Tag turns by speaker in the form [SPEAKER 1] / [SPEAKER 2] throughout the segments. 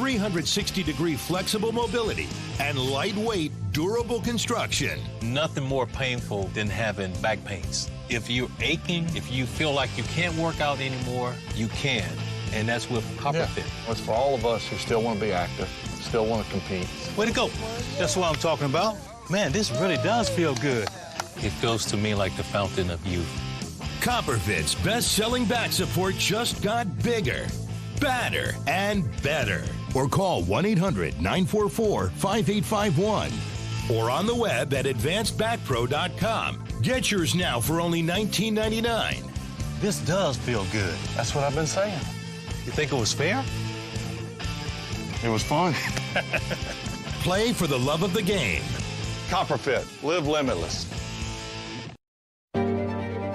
[SPEAKER 1] 360-degree flexible mobility, and lightweight, durable construction.
[SPEAKER 2] Nothing more painful than having back pains. If you're aching, if you feel like you can't work out anymore, you can. And that's with CopperFit.
[SPEAKER 3] It's for all of us who still want to be active, still want to compete.
[SPEAKER 2] Way to go. That's what I'm talking about. Man, this really does feel good. It feels to me like the fountain of youth.
[SPEAKER 1] CopperFit's best-selling back support just got bigger, badder, and better. Or call 1-800-944-5851. Or on the web at advancedbackpro.com. Get yours now for only $19.99.
[SPEAKER 2] This does feel good.
[SPEAKER 3] That's what I've been saying.
[SPEAKER 2] You think it was fair?
[SPEAKER 3] It was fun.
[SPEAKER 1] Play for the love of the game.
[SPEAKER 3] CopperFit, live limitless.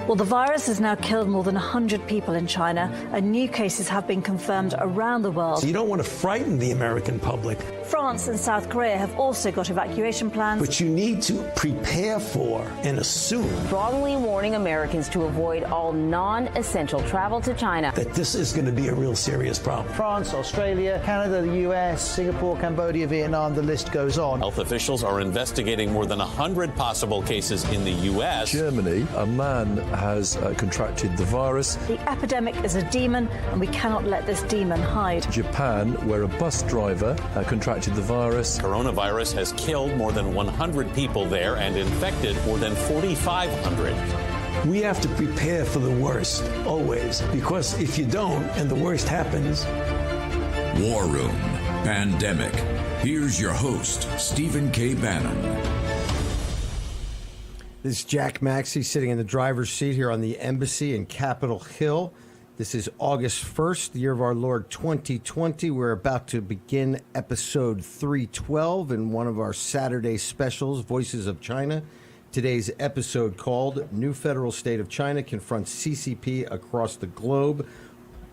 [SPEAKER 4] Well, the virus has now killed more than 100 people in China, and new cases have been confirmed around the world.
[SPEAKER 5] So you don't want to frighten the American public.
[SPEAKER 4] France and South Korea have also got evacuation plans.
[SPEAKER 5] But you need to prepare for and assume
[SPEAKER 6] strongly warning Americans to avoid all non-essential travel to China.
[SPEAKER 5] That this is going to be a real serious problem.
[SPEAKER 7] France, Australia, Canada, the US, Singapore, Cambodia, Vietnam, the list goes on.
[SPEAKER 8] Health officials are investigating more than 100 possible cases in the U.S.
[SPEAKER 9] Germany, a man has contracted the virus.
[SPEAKER 4] The epidemic is a demon, and we cannot let this demon hide.
[SPEAKER 9] Japan, where a bus driver contracted the virus.
[SPEAKER 8] Coronavirus has killed more than 100 people there and infected more than 4,500.
[SPEAKER 5] We have to prepare for the worst, always, because if you don't and the worst happens.
[SPEAKER 10] War Room Pandemic. Here's your host, Stephen K. Bannon.
[SPEAKER 11] This is Jack Maxey sitting in the driver's seat here on the Embassy in Capitol Hill. This is August 1st, the year of our Lord 2020. We're about to begin episode 312 in one of our Saturday specials, Voices of China. Today's episode called New Federal State of China Confronts CCP Across the Globe.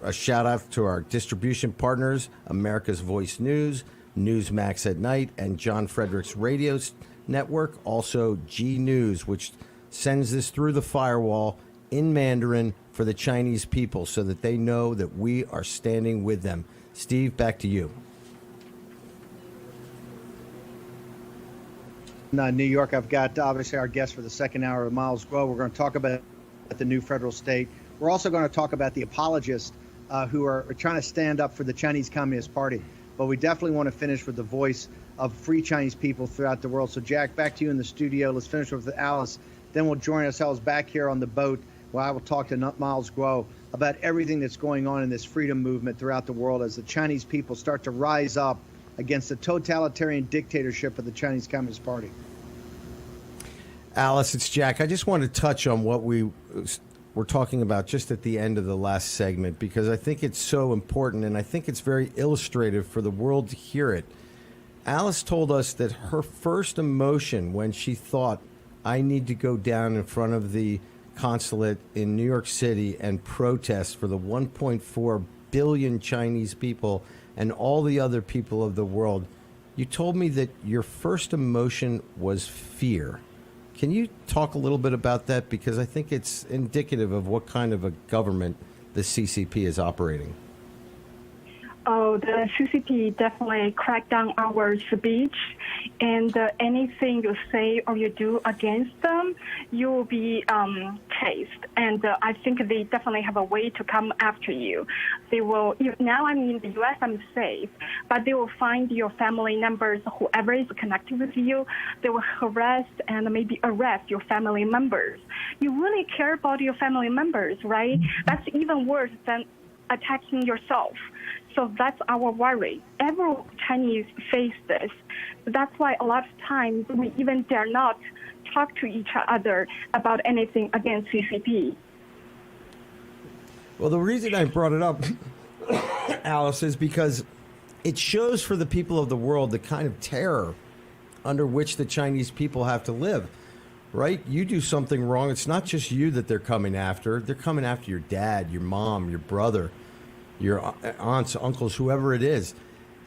[SPEAKER 11] A shout out to our distribution partners, America's Voice News, Newsmax at Night, and John Frederick's Radio Network. Also G News, which sends this through the firewall in Mandarin for the Chinese people so that they know that we are standing with them. Steve, back to you.
[SPEAKER 7] In New York, I've got obviously our guest for the second hour of Ms.L. We're going to talk about the new federal state. We're also going to talk about the apologists who are trying to stand up for the Chinese Communist Party. But we definitely want to finish with the voice of free Chinese people throughout the world. So, Jack, back to you in the studio. Let's finish with Alice. Then we'll join ourselves back here on the boat where I will talk to Ms.L. about everything that's going on in this freedom movement throughout the world as the Chinese people start to rise up against the totalitarian dictatorship of the Chinese Communist Party.
[SPEAKER 11] Alice, it's Jack. I just want to touch on what we were talking about just at the end of the last segment, because I think it's so important, and I think it's very illustrative for the world to hear it. Alice told us that her first emotion when she thought, I need to go down in front of the consulate in New York City and protest for the 1.4 billion Chinese people and all the other people of the world. You told me that your first emotion was fear. Can you talk a little bit about that? Because I think it's indicative of what kind of a government the CCP is operating.
[SPEAKER 12] Oh, the CCP definitely cracked down our speech, and anything you say or you do against them, you will be chased. And I think they definitely have a way to come after you. They will. Now I'm in the U.S., I'm safe, but they will find your family members, whoever is connected with you. They will harass and maybe arrest your family members. You really care about your family members, right? That's even worse than attacking yourself. So that's our worry. Every Chinese face this. That's why a lot of times we even dare not talk to each other about anything against CCP.
[SPEAKER 11] Well, the reason I brought it up, Alice, is because it shows for the people of the world the kind of terror under which the Chinese people have to live, right? You do something wrong, it's not just you that they're coming after. They're coming after your dad, your mom, your brother, your aunts, uncles, whoever it is.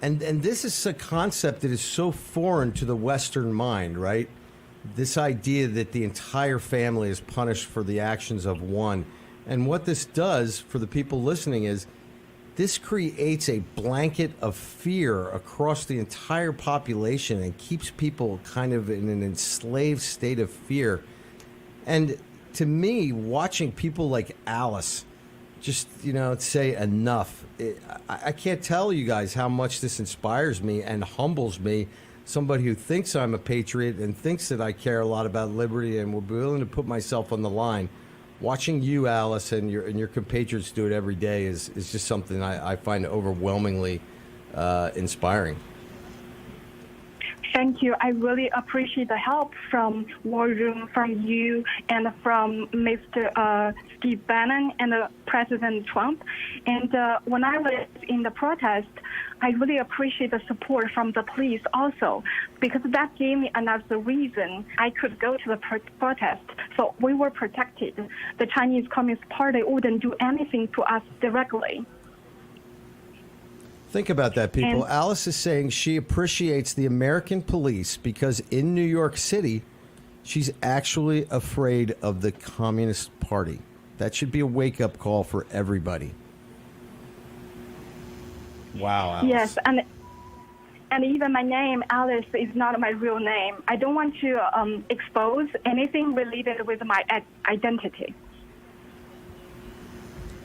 [SPEAKER 11] And this is a concept that is so foreign to the Western mind, right? This idea that the entire family is punished for the actions of one. And what this does for the people listening is this creates a blanket of fear across the entire population and keeps people kind of in an enslaved state of fear. And to me, watching people like Alice just, say enough, I can't tell you guys how much this inspires me and humbles me. Somebody who thinks I'm a patriot and thinks that I care a lot about liberty and will be willing to put myself on the line. Watching you, Alice, and your compatriots do it every day is just something I find overwhelmingly inspiring.
[SPEAKER 12] Thank you. I really appreciate the help from War Room, from you, and from Mr. Steve Bannon and President Trump. And when I was in the protest, I really appreciate the support from the police also, because that gave me another reason I could go to the protest. So we were protected. The Chinese Communist Party wouldn't do anything to us directly.
[SPEAKER 11] Think about that, people.
[SPEAKER 12] And
[SPEAKER 11] Alice is saying she appreciates the American police because in New York City, she's actually afraid of the Communist Party. That should be a wake-up call for everybody. Wow, Alice.
[SPEAKER 12] Yes, and even my name, Alice, is not my real name. I don't want to expose anything related with my identity.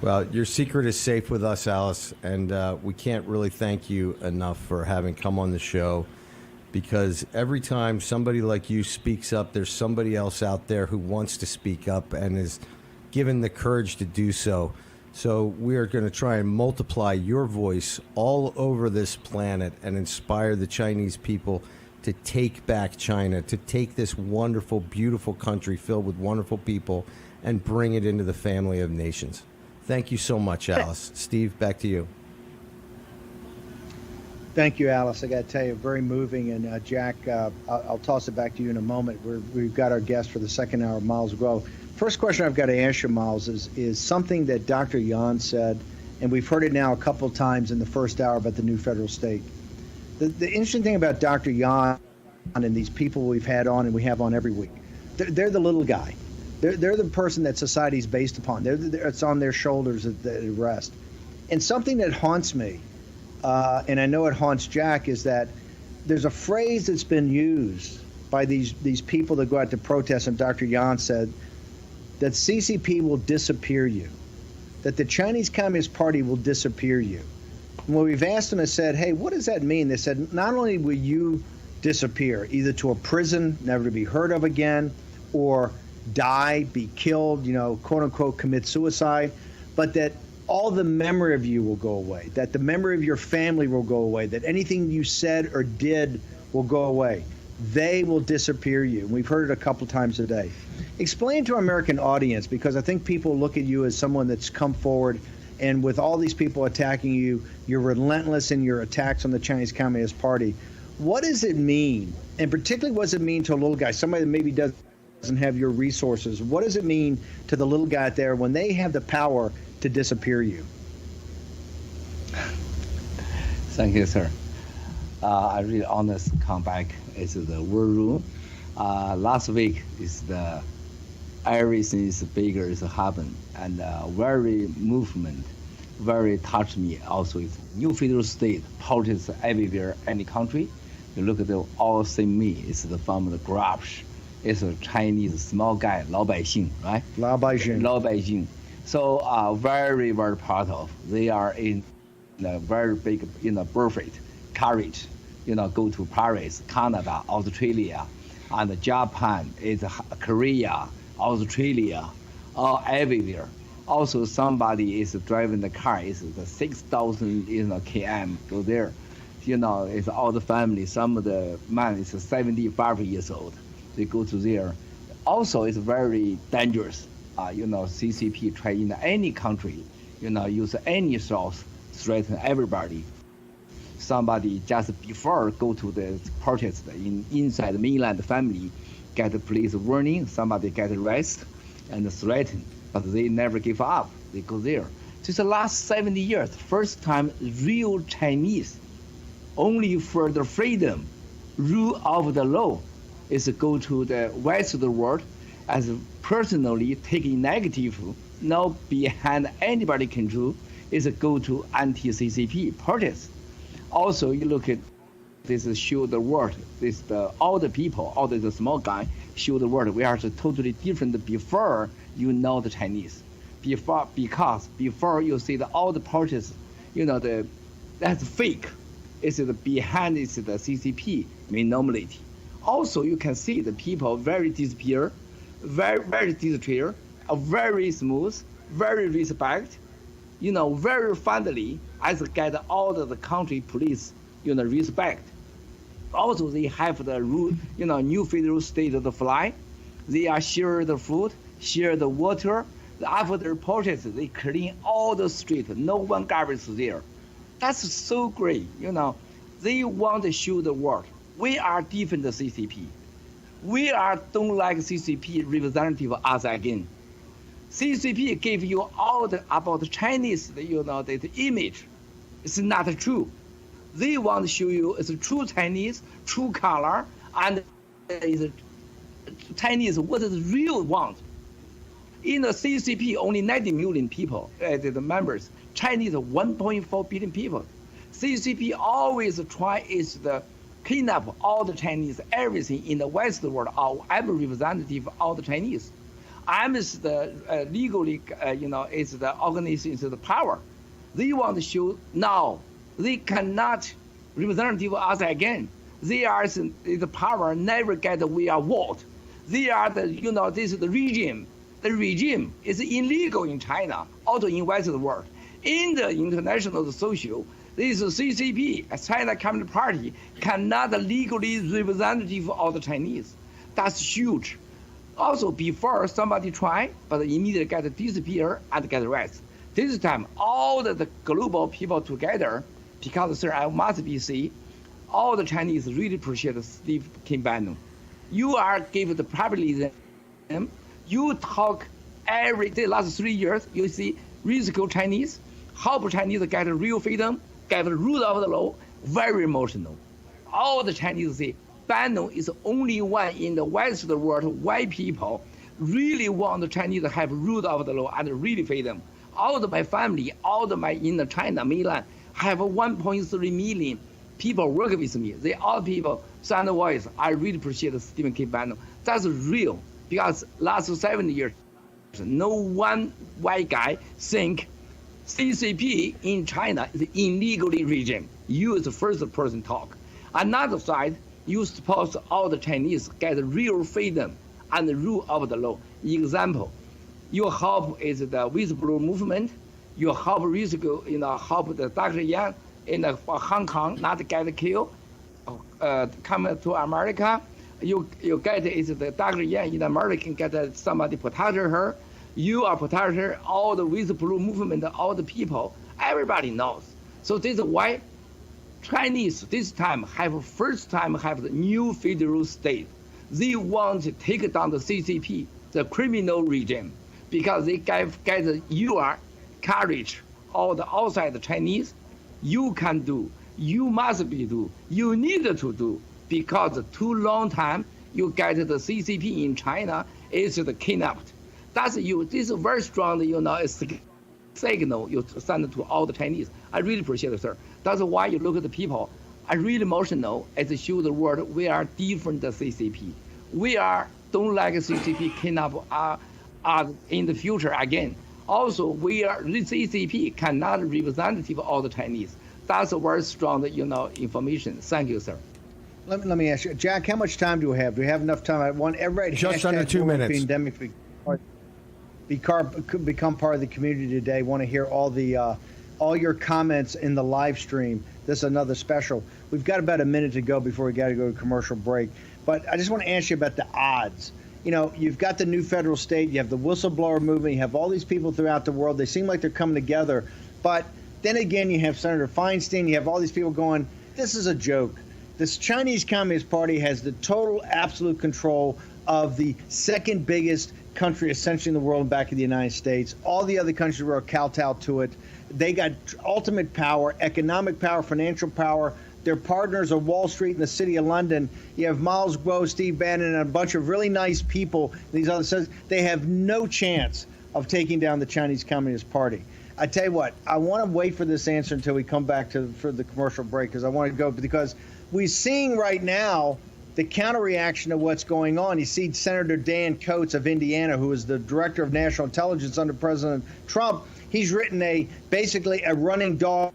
[SPEAKER 11] Well, your secret is safe with us, Alice, and we can't really thank you enough for having come on the show, because every time somebody like you speaks up, there's somebody else out there who wants to speak up and is given the courage to do so. So we are going to try and multiply your voice all over this planet and inspire the Chinese people to take back China, to take this wonderful, beautiful country filled with wonderful people and bring it into the family of nations. Thank you so much, Alice. Steve, back to you.
[SPEAKER 7] Thank you, Alice. I got to tell you, very moving. And Jack, I'll toss it back to you in a moment. We've got our guest for the second hour, Miles Groh. First question I've got to ask you, Miles, is something that Dr. Yan said, and we've heard it now a couple of times in the first hour about the new federal state. The interesting thing about Dr. Yan and these people we've had on and we have on every week, they're the little guy. They're the person that society's based upon. It's on their shoulders that it rests. And something that haunts me, and I know it haunts Jack, is that there's a phrase that's been used by these people that go out to protest, and Dr. Yan said that CCP will disappear you, that the Chinese Communist Party will disappear you. And when we've asked them and said, hey, what does that mean? They said, not only will you disappear, either to a prison, never to be heard of again, or die, be killed, quote unquote, commit suicide, but that all the memory of you will go away, that the memory of your family will go away, that anything you said or did will go away. They will disappear you. And we've heard it a couple times a day. Explain to our American audience, because I think people look at you as someone that's come forward, and with all these people attacking you, you're relentless in your attacks on the Chinese Communist Party. What does it mean? And particularly, what does it mean to a little guy, somebody that maybe doesn't have your resources? What does it mean to the little guy out there when they have the power to disappear you?
[SPEAKER 13] Thank you, sir. I really honor to come back into the War Room. Last week is everything is bigger is happened, and very movement, very touched me. Also, it's new federal state politics everywhere, any country. You look at the all same me. It's from the garage. It's a Chinese small guy, 老百姓, right?
[SPEAKER 7] 老百姓.
[SPEAKER 13] 老百姓. So very, very part of. They are in a very big, perfect courage. Go to Paris, Canada, Australia, and Japan, is Korea, Australia, everywhere. Also, somebody is driving the car. It's the 6,000 km go there. It's all the family. Some of the man is 75 years old. They go to there. Also, it's very dangerous. CCP try in any country, use any source, threaten everybody. Somebody just before go to the protest inside the mainland family, get the police warning, somebody get arrested and threatened, but they never give up. They go there. Just the last 70 years, first time real Chinese, only for the freedom, rule of the law, is to go to the West of the world as personally taking negative, not behind anybody control, is go to anti-CCP protest. Also, you look at this show the world. All the people, all the small guy show the world. We are totally different before you know the Chinese. Because before you see all the protests, that's fake. It's behind is the CCP minority. Also, you can see the people very disappear, very disappear, very smooth, very respect, very friendly, as get all the country police, respect. Also, they have the rule, new federal state of the fly. They are share the food, share the water. After the protests, they clean all the street. No one garbage there. That's so great, They want to show the world. We are different than CCP. We don't like CCP representative us again. CCP gave you all about the Chinese, the image. It's not true. They want to show you it's a true Chinese, true color, and is Chinese what is real want. In the CCP, only 90 million people, the members. Chinese 1.4 billion people. CCP always try is the clean up all the Chinese, everything in the West world. I'm a representative of all the Chinese. I'm the legally, is the organization, is the power. They want to show now they cannot representative us again. They are the power never get we are what. They are the this is the regime. The regime is illegal in China, also in Western world. In the international social, this CCP, China Communist Party, cannot legally representative of the Chinese. That's huge. Also, before somebody try, but immediately get disappear and get arrested. This time, all the global people together, because sir, I must be see, all the Chinese really appreciate Steve Kim Bannon. You are given the privilege. You talk the last 3 years, you see radical Chinese, help Chinese get real freedom, get the rule of the law, very emotional. All the Chinese say, Bannon is the only one in the Western world, white people really want the Chinese to have rule of the law and really freedom. All of my family, in the China mainland, have 1.3 million people work with me. They all people send the voice. I really appreciate Stephen K. Bannon. That's real, because last 7 years, no one white guy think CCP in China is illegally regime. You is the first person talk. Another side, you suppose all the Chinese get real freedom and the rule of the law. Example, your help is the whistleblower movement. Your help help the Dr. Yang in Hong Kong not get killed, come to America. You get is the Dr. Yang in America get somebody protect her. You are protect her. All the whistleblower movement, all the people, everybody knows. So this is why Chinese this time first time have the new federal state. They want to take down the CCP, the criminal regime, because they get your courage. All the outside the Chinese, you can do, you must be do, you need to do, because too long time you get the CCP in China is the kidnapped. That's you. This is very strong, signal you send to all the Chinese. I really appreciate it, sir. That's why you look at the people. I really emotional as to show the world we are different than CCP. We don't like CCP kidnap in the future again. Also, we are the CCP cannot representative of all the Chinese. That's a very strong, information. Thank you, sir.
[SPEAKER 7] Let me ask you, Jack, how much time do we have? Do we have enough time? I want everybody
[SPEAKER 11] just under 2 minutes.
[SPEAKER 7] Pandemic become part of the community today. Want to hear all your comments in the live stream. This is another special. We've got about a minute to go before we got to go to commercial break. But I just want to ask you about the odds. You've got the new federal state, you have the whistleblower movement, you have all these people throughout the world. They seem like they're coming together. But then again, you have Senator Feinstein, you have all these people going, this is a joke. This Chinese Communist Party has the total, absolute control of the second biggest country essentially in the world back in the United States. All the other countries were kowtow to it. They got ultimate power, economic power, financial power. Their partners are Wall Street and the City of London. You have Miles Guo, Steve Bannon, and a bunch of really nice people. These other says they have no chance of taking down the Chinese Communist Party. I tell you what, I want to wait for this answer until we come back for the commercial break, because I want to go, because we're seeing right now the counter reaction to what's going on. You see Senator Dan Coates of Indiana, who is the director of national intelligence under President Trump. He's written basically a running dog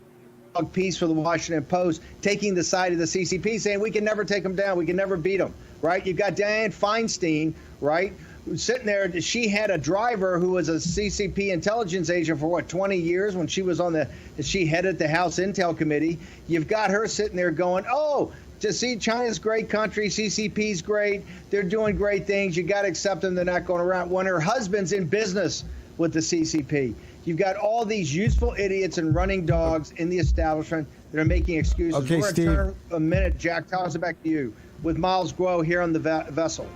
[SPEAKER 7] piece for the Washington Post, taking the side of the CCP, saying we can never take them down, we can never beat them, right? You've got Dianne Feinstein, right, who's sitting there. She had a driver who was a CCP intelligence agent for 20 years when she was she headed the House Intel Committee. You've got her sitting there going, oh, to see China's a great country, CCP's great, they're doing great things, you got to accept them, they're not going around, when her husband's in business with the CCP. You've got all these useful idiots and running dogs in the establishment that are making excuses.
[SPEAKER 11] Okay,
[SPEAKER 7] we're going to
[SPEAKER 11] Steve.
[SPEAKER 7] turn a minute, Jack, toss it back to you, with Miles Guo here on the vessel.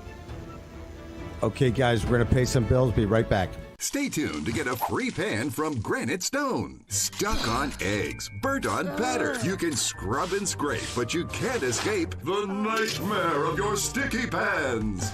[SPEAKER 11] Okay, guys, we're going to pay some bills. Be right back.
[SPEAKER 10] Stay tuned to get a free pan from Granite Stone. Stuck on eggs, burnt on batter. You can scrub and scrape, but you can't escape the nightmare of your sticky pans.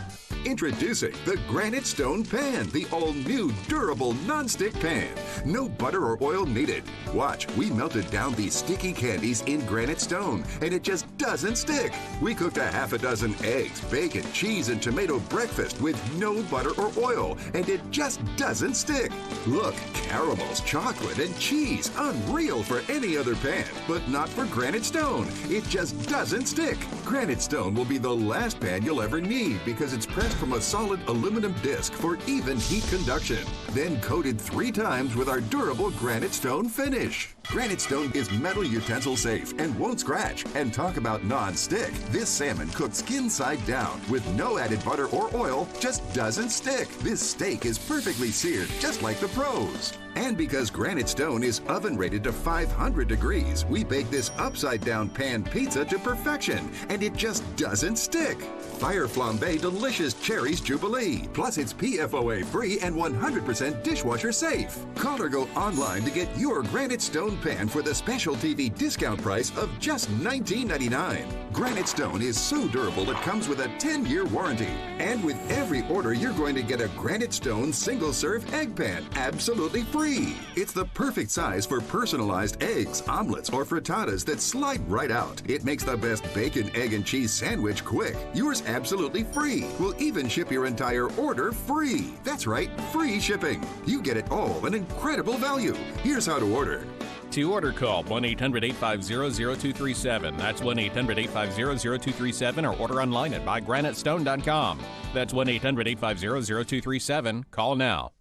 [SPEAKER 10] Introducing the Granite Stone Pan, the all-new durable non-stick pan. No butter or oil needed. Watch, we melted down these sticky candies in Granite Stone, and it just doesn't stick. We cooked a half a dozen eggs, bacon, cheese, and tomato breakfast with no butter or oil, and it just doesn't stick. Look, caramels, chocolate, and cheese. Unreal for any other pan, but not for Granite Stone. It just doesn't stick. Granite Stone will be the last pan you'll ever need because it's pressed from a solid aluminum disc for even heat conduction, then coated 3 times with our durable Granite Stone finish. Granite Stone is metal utensil safe and won't scratch. And talk about non-stick. This salmon cooked skin side down with no added butter or oil just doesn't stick. This steak is perfectly seared just like the pros. And because Granite Stone is oven rated to 500 degrees, we bake this upside down pan pizza to perfection, and it just doesn't stick. Fire Flambe Delicious Cherries Jubilee. Plus it's PFOA free and 100% dishwasher safe. Call or go online to get your Granite Stone pan for the special TV discount price of just $19.99. Granite Stone is so durable it comes with a 10-year warranty. And with every order, you're going to get a Granite Stone single-serve egg pan absolutely free. It's the perfect size for personalized eggs, omelets, or frittatas that slide right out. It makes the best bacon, egg, and cheese sandwich quick. Yours absolutely free. We'll even ship your entire order free. That's right, free shipping. You get it all, an incredible value. Here's how to order.
[SPEAKER 14] To order, call 1-800-850-0237. That's 1-800-850-0237, or order online at buygranitestone.com. That's 1-800-850-0237. Call now.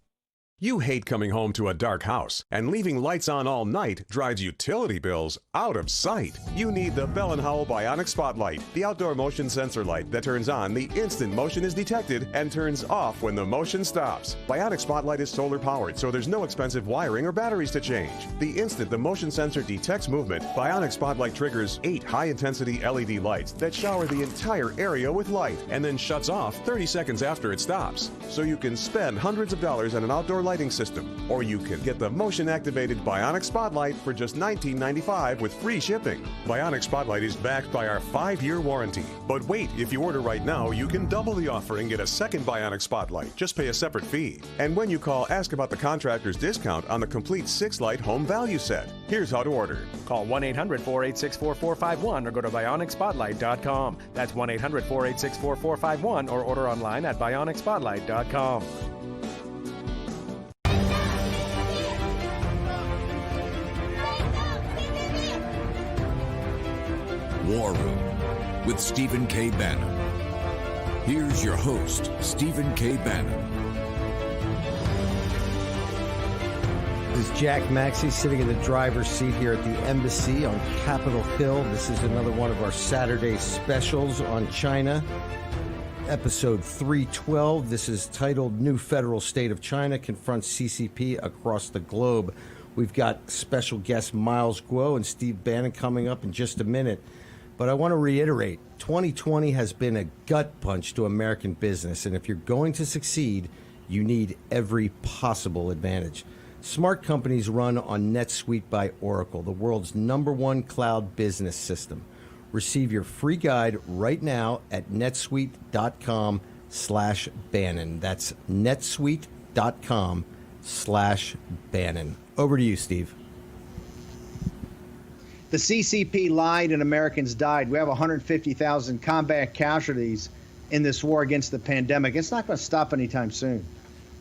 [SPEAKER 15] You hate coming home to a dark house, and leaving lights on all night drives utility bills out of sight. You need the Bell & Howell Bionic Spotlight, the outdoor motion sensor light that turns on the instant motion is detected and turns off when the motion stops. Bionic Spotlight is solar powered, so there's no expensive wiring or batteries to change. The instant the motion sensor detects movement, Bionic Spotlight triggers 8 high-intensity LED lights that shower the entire area with light and then shuts off 30 seconds after it stops. So you can spend hundreds of dollars on an outdoor lighting system, or you can get the motion-activated Bionic Spotlight for just $19.95 with free shipping. Bionic Spotlight is backed by our 5-year warranty. But wait, if you order right now, you can double the offer and get a second Bionic Spotlight. Just pay a separate fee. And when you call, ask about the contractor's discount on the complete 6-light home value set. Here's how to order.
[SPEAKER 16] Call 1-800-486-4451 or go to BionicSpotlight.com. That's 1-800-486-4451 or order online at BionicSpotlight.com.
[SPEAKER 10] War Room with Stephen K. Bannon. Here's your host, Stephen K. Bannon.
[SPEAKER 11] This is Jack Maxey sitting in the driver's seat here at the embassy on Capitol Hill. This is another one of our Saturday specials on China. Episode 312. This is titled New Federal State of China Confronts CCP Across the Globe. We've got special guests Miles Guo and Steve Bannon coming up in just a minute. But I want to reiterate, 2020 has been a gut punch to American business, and if you're going to succeed, you need every possible advantage. Smart companies run on NetSuite by Oracle, the world's #1 cloud business system. Receive your free guide right now at netsuite.com/Bannon. That's netsuite.com/Bannon. Over to you, Steve.
[SPEAKER 7] The CCP lied and Americans died. We have 150,000 combat casualties in this war against the pandemic. It's not going to stop anytime soon.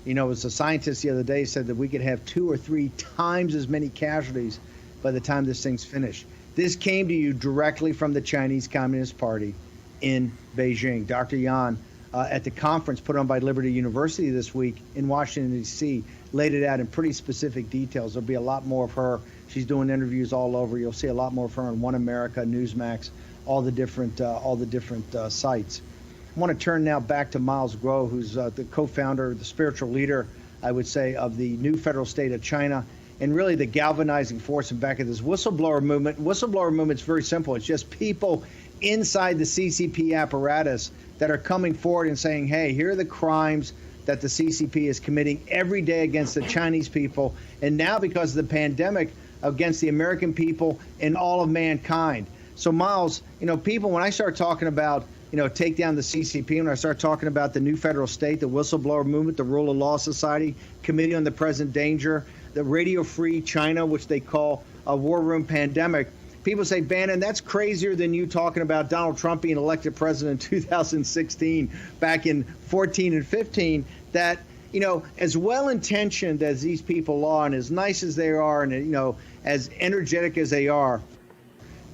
[SPEAKER 7] You know, as a scientist the other day said that we could have 2 or 3 times as many casualties by the time this thing's finished. This came to you directly from the Chinese Communist Party in Beijing. Dr. Yan, at the conference put on by Liberty University this week in Washington, D.C., laid it out in pretty specific details. There'll be a lot more of her. She's doing interviews all over. You'll see a lot more of her on One America, Newsmax, all the different sites. I want to turn now back to Ms.L, who's the co-founder, the spiritual leader, I would say, of the new federal state of China, and really the galvanizing force in back of this whistleblower movement. Whistleblower movement's very simple. It's just people inside the CCP apparatus that are coming forward and saying, hey, here are the crimes that the CCP is committing every day against the Chinese people, and now because of the pandemic, against the American people and all of mankind. So, Miles, you know, people, when I start talking about, you know, take down the CCP, when I start talking about the new federal state, the whistleblower movement, the Rule of Law Society, Committee on the Present Danger, the Radio Free China, which they call a war room pandemic, people say, Bannon, that's crazier than you talking about Donald Trump being elected president in 2016, back in 14 and 15, that, you know, as well-intentioned as these people are and as nice as they are and, you know, as energetic as they are,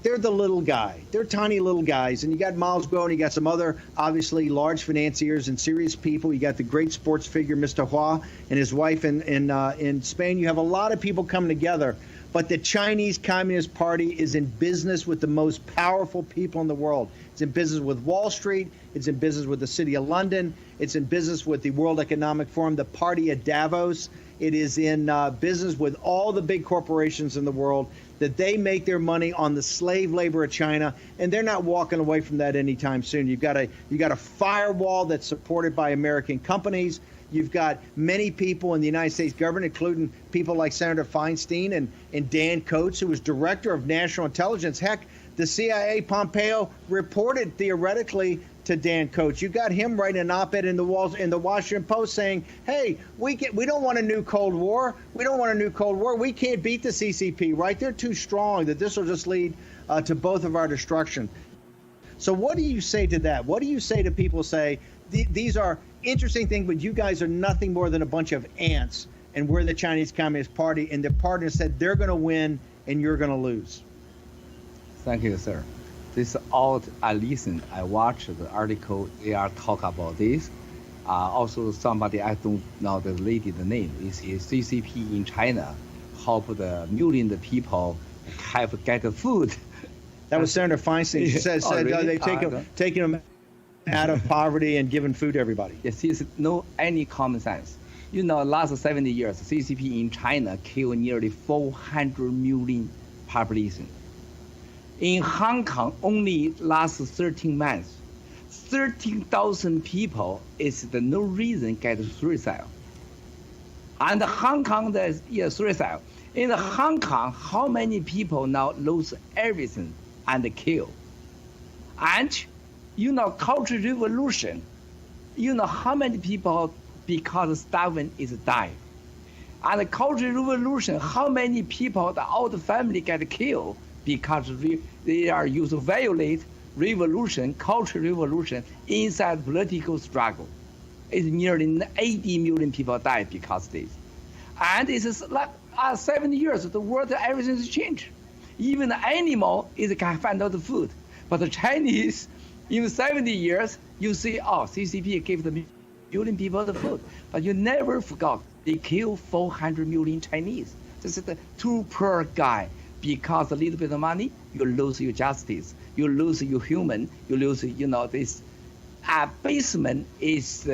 [SPEAKER 7] they're the little guy. They're tiny little guys. And you got Ms.L and you got some other, obviously, large financiers and serious people. You got the great sports figure, Mr. Hua, and his wife in Spain. You have a lot of people coming together. But the Chinese Communist Party is in business with the most powerful people in the world. It's in business with Wall Street. It's in business with the City of London. It's in business with the World Economic Forum, the party at Davos. It is in business with all the big corporations in the world, that they make their money on the slave labor of China, and they're not walking away from that anytime soon. You've got a firewall that's supported by American companies. You've got many people in the United States government, including people like Senator Feinstein and Dan Coats, who was director of national intelligence. Heck, the CIA, Pompeo, reported theoretically to Dan Coats. You got him writing an op-ed in the Washington Post saying, hey, we don't want a new Cold War. We don't want a new Cold War. We can't beat the CCP, right? They're too strong, that this will just lead to both of our destruction. So what do you say to that? What do you say to people who say, these are interesting things, but you guys are nothing more than a bunch of ants, and we're the Chinese Communist Party, and their partners said they're going to win and you're going to lose?
[SPEAKER 13] Thank you, sir. This all I listen, I watch the article, they are talk about this. Also somebody, I don't know the lady, the name, is CCP in China, help the millions of people get food.
[SPEAKER 7] That was Senator Feinstein. She said really? They taking them out of poverty and giving food to everybody.
[SPEAKER 13] Yes, it's no any common sense. You know, last 70 years, CCP in China killed nearly 400 million population. In Hong Kong, only last 13 months, 13,000 people is the no reason get suicide. And Hong Kong, suicide. In Hong Kong, how many people now lose everything and kill? And, you know, Cultural Revolution, you know how many people because starving is dying. And the Cultural Revolution, how many people, all the family get killed because they are used to violate revolution, cultural revolution inside political struggle. It's nearly 80 million people died because of this. And it's like 70 years, the world, everything has changed. Even the animal can find out the food. But the Chinese, in 70 years, you see, CCP gave the million people the food. But you never forgot, they killed 400 million Chinese. This is the too poor guy. Because a little bit of money, you lose your justice, you lose your human, you lose, you know, this basement is,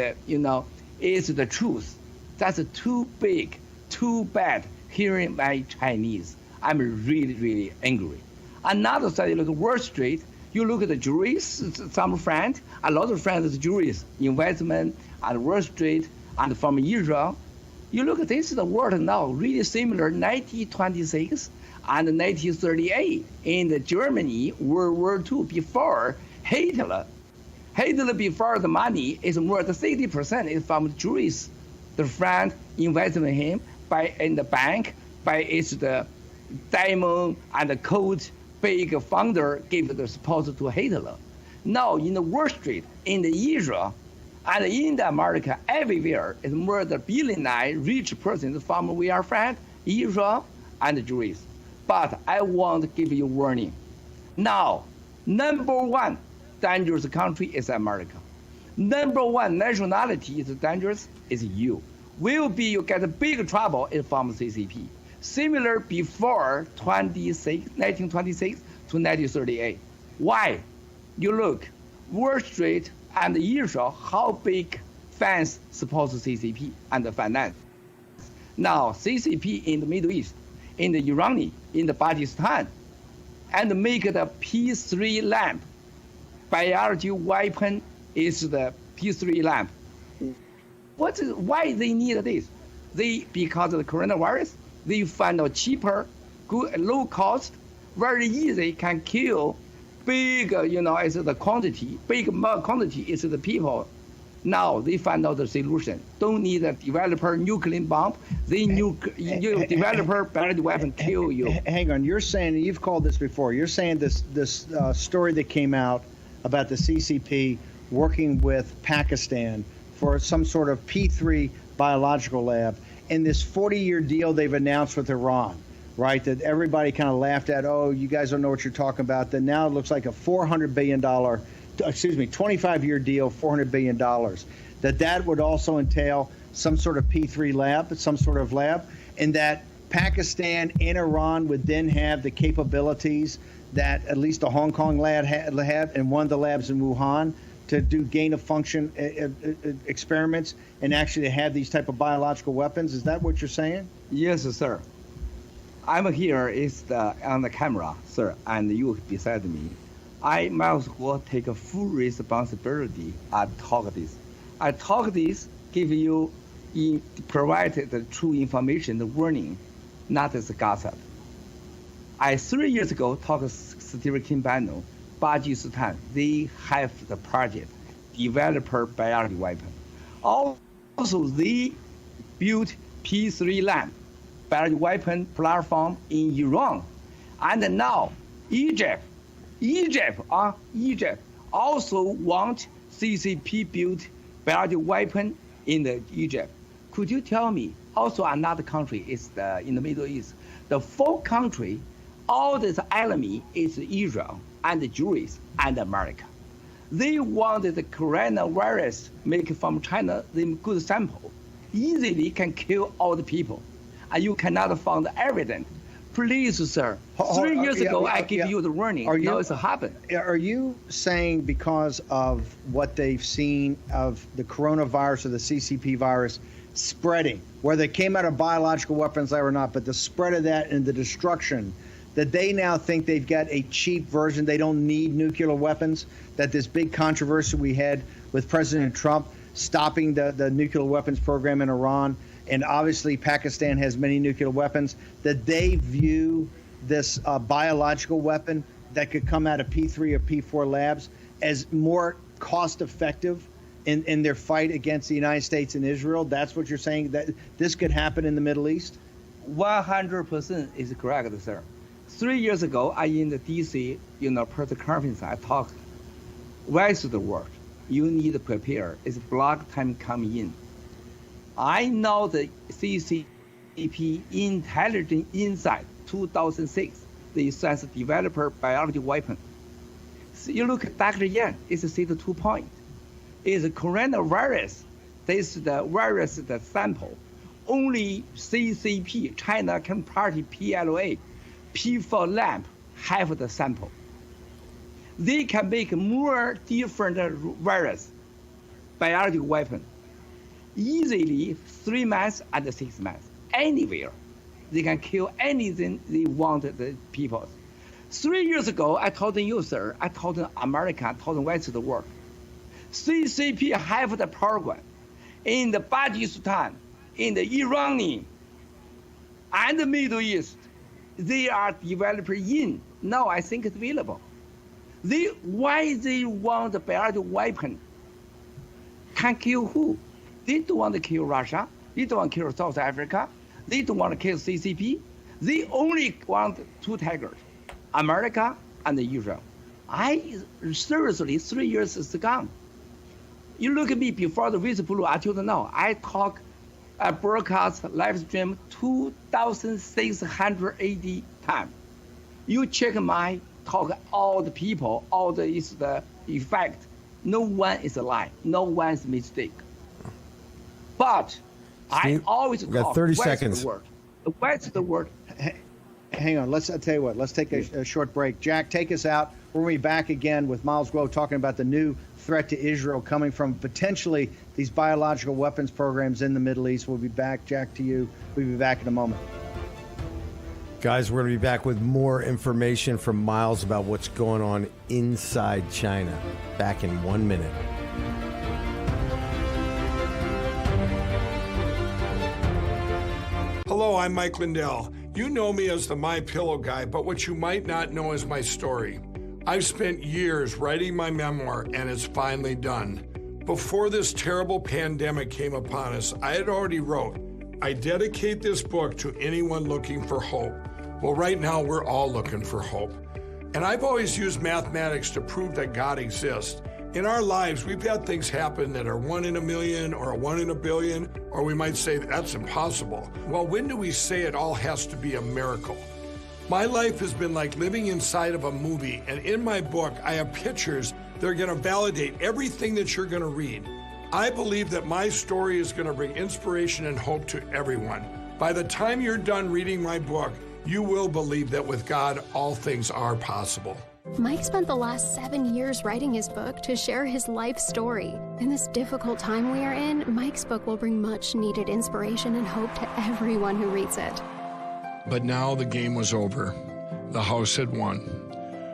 [SPEAKER 13] is the truth. That's too big, too bad, hearing my Chinese. I'm really, really angry. Another side, you look at Wall Street, you look at the jurists, some friend, a lot of friends of jurists, investment at Wall Street and from Israel. You look at this, the world now really similar, 1926, and 1938 in Germany, World War II, before Hitler. Hitler before the money is more than 60% is from Jews. The friend invested in him in the bank by its the diamond and the coat big founder gave the support to Hitler. Now in the Wall Street, in the Israel, and in the America, everywhere is more than billionaire rich persons from we are friends, Israel and Jews. But I want to give you warning. Now, number one dangerous country is America. Number one nationality is dangerous is you. You get a big trouble from CCP. Similar before 1926 to 1938. Why? You look, Wall Street and Israel, how big fans support CCP and the finance. Now, CCP in the Middle East, in the Iran, in the Pakistan, and make the P3 lamp. Biology weapon is the P3 lamp. Why they need this? Because of the coronavirus, they find out cheaper, good, low cost, very easy, can kill big, is the quantity, big quantity is the people. Now they find out the solution. Don't need a developer nuclear bomb. Developer biological weapon kill you.
[SPEAKER 7] Hang on, you're saying, you've called this before, you're saying this story that came out about the CCP working with Pakistan for some sort of P3 biological lab in this 40-year deal they've announced with Iran, right? That everybody kind of laughed at, oh, you guys don't know what you're talking about. That now it looks like a $400 billion, 25-year deal, $400 billion. That would also entail some sort of P3 lab, some sort of lab, and that Pakistan and Iran would then have the capabilities that at least the Hong Kong lab had, and one of the labs in Wuhan, to do gain-of-function experiments and actually have these type of biological weapons. Is that what you're saying?
[SPEAKER 13] Yes, sir. I'm here on the camera, sir, and you beside me. I might as well take a full responsibility and talk this. I talk this, give you, provide the true information, the warning, not as a gossip. 3 years ago talked to Stephen Kimbano, Pakistan, they have the project, developer biology weapon. Also, they built P3 lamp, biology weapon platform in Iran. And now, Egypt also want CCP built biology weapon in the Egypt. Could you tell me, also another country is in the Middle East, the fourth country, all this enemy is Israel and the Jews and America. They wanted the coronavirus make from China the good sample. Easily can kill all the people. And you cannot find the evidence. Please, sir. 3 years ago, I gave you the warning. Now it's happened.
[SPEAKER 7] Are you saying because of what they've seen of the coronavirus or the CCP virus spreading, whether it came out of biological weapons or not, but the spread of that and the destruction, that they now think they've got a cheap version, they don't need nuclear weapons, that this big controversy we had with President Trump stopping the nuclear weapons program in Iran, and obviously Pakistan has many nuclear weapons, that they view this biological weapon that could come out of P3 or P4 labs as more cost-effective in their fight against the United States and Israel? That's what you're saying, that this could happen in the Middle East?
[SPEAKER 13] 100% is correct, sir. 3 years ago, I in the DC, press conference, I talked, rest of the world, you need to prepare. It's block time coming in. I know the CCP intelligence inside 2006, they sense developer biology weapon. So you look at Dr. Yan, it's a C2 point. It's a coronavirus. This is the virus, the sample. Only CCP, China Communist Party, PLA, P4 lamp have the sample. They can make more different virus, biological weapon, easily 3 months and 6 months, anywhere. They can kill anything they want the people. 3 years ago, I told you, sir, I told America, I told the rest of the world, CCP have the program in the Pakistan, in the Iranian, and the Middle East. They are developing in. Now I think it's available. Why they want the biological weapon? Can kill who? They don't want to kill Russia. They don't want to kill South Africa. They don't want to kill CCP. They only want two tigers, America and Israel. Seriously, 3 years is gone. You look at me before the whistleblower until now. I talk, I broadcast live stream 2,680 times. You check my talk, all the people, all the is the effect. No one is a lie. No one is a mistake. But Steve, I always
[SPEAKER 11] got 30 seconds.
[SPEAKER 13] What's the word?
[SPEAKER 7] Hang on. I'll tell you what. Let's take a short break. Jack, take us out. We're going to be back again with Miles Grove talking about the new threat to Israel coming from potentially these biological weapons programs in the Middle East. We'll be back. Jack, to you. We'll be back in a moment.
[SPEAKER 11] Guys, we're going to be back with more information from Miles about what's going on inside China. Back in 1 minute.
[SPEAKER 17] Hello, I'm Mike Lindell. You know me as the My Pillow guy, but what you might not know is my story. I've spent years writing my memoir, and it's finally done. Before this terrible pandemic came upon us, I had already wrote, I dedicate this book to anyone looking for hope. Well, right now, we're all looking for hope. And I've always used mathematics to prove that God exists. In our lives, we've had things happen that are 1 in a million or 1 in a billion, or we might say that's impossible. Well, when do we say it all has to be a miracle? My life has been like living inside of a movie, and in my book, I have pictures that are going to validate everything that you're going to read. I believe that my story is going to bring inspiration and hope to everyone. By the time you're done reading my book, you will believe that with God, all things are possible.
[SPEAKER 18] Mike spent the last 7 years writing his book to share his life story. In this difficult time we are in, Mike's book will bring much needed inspiration and hope to everyone who reads it.
[SPEAKER 17] But now the game was over. The house had won.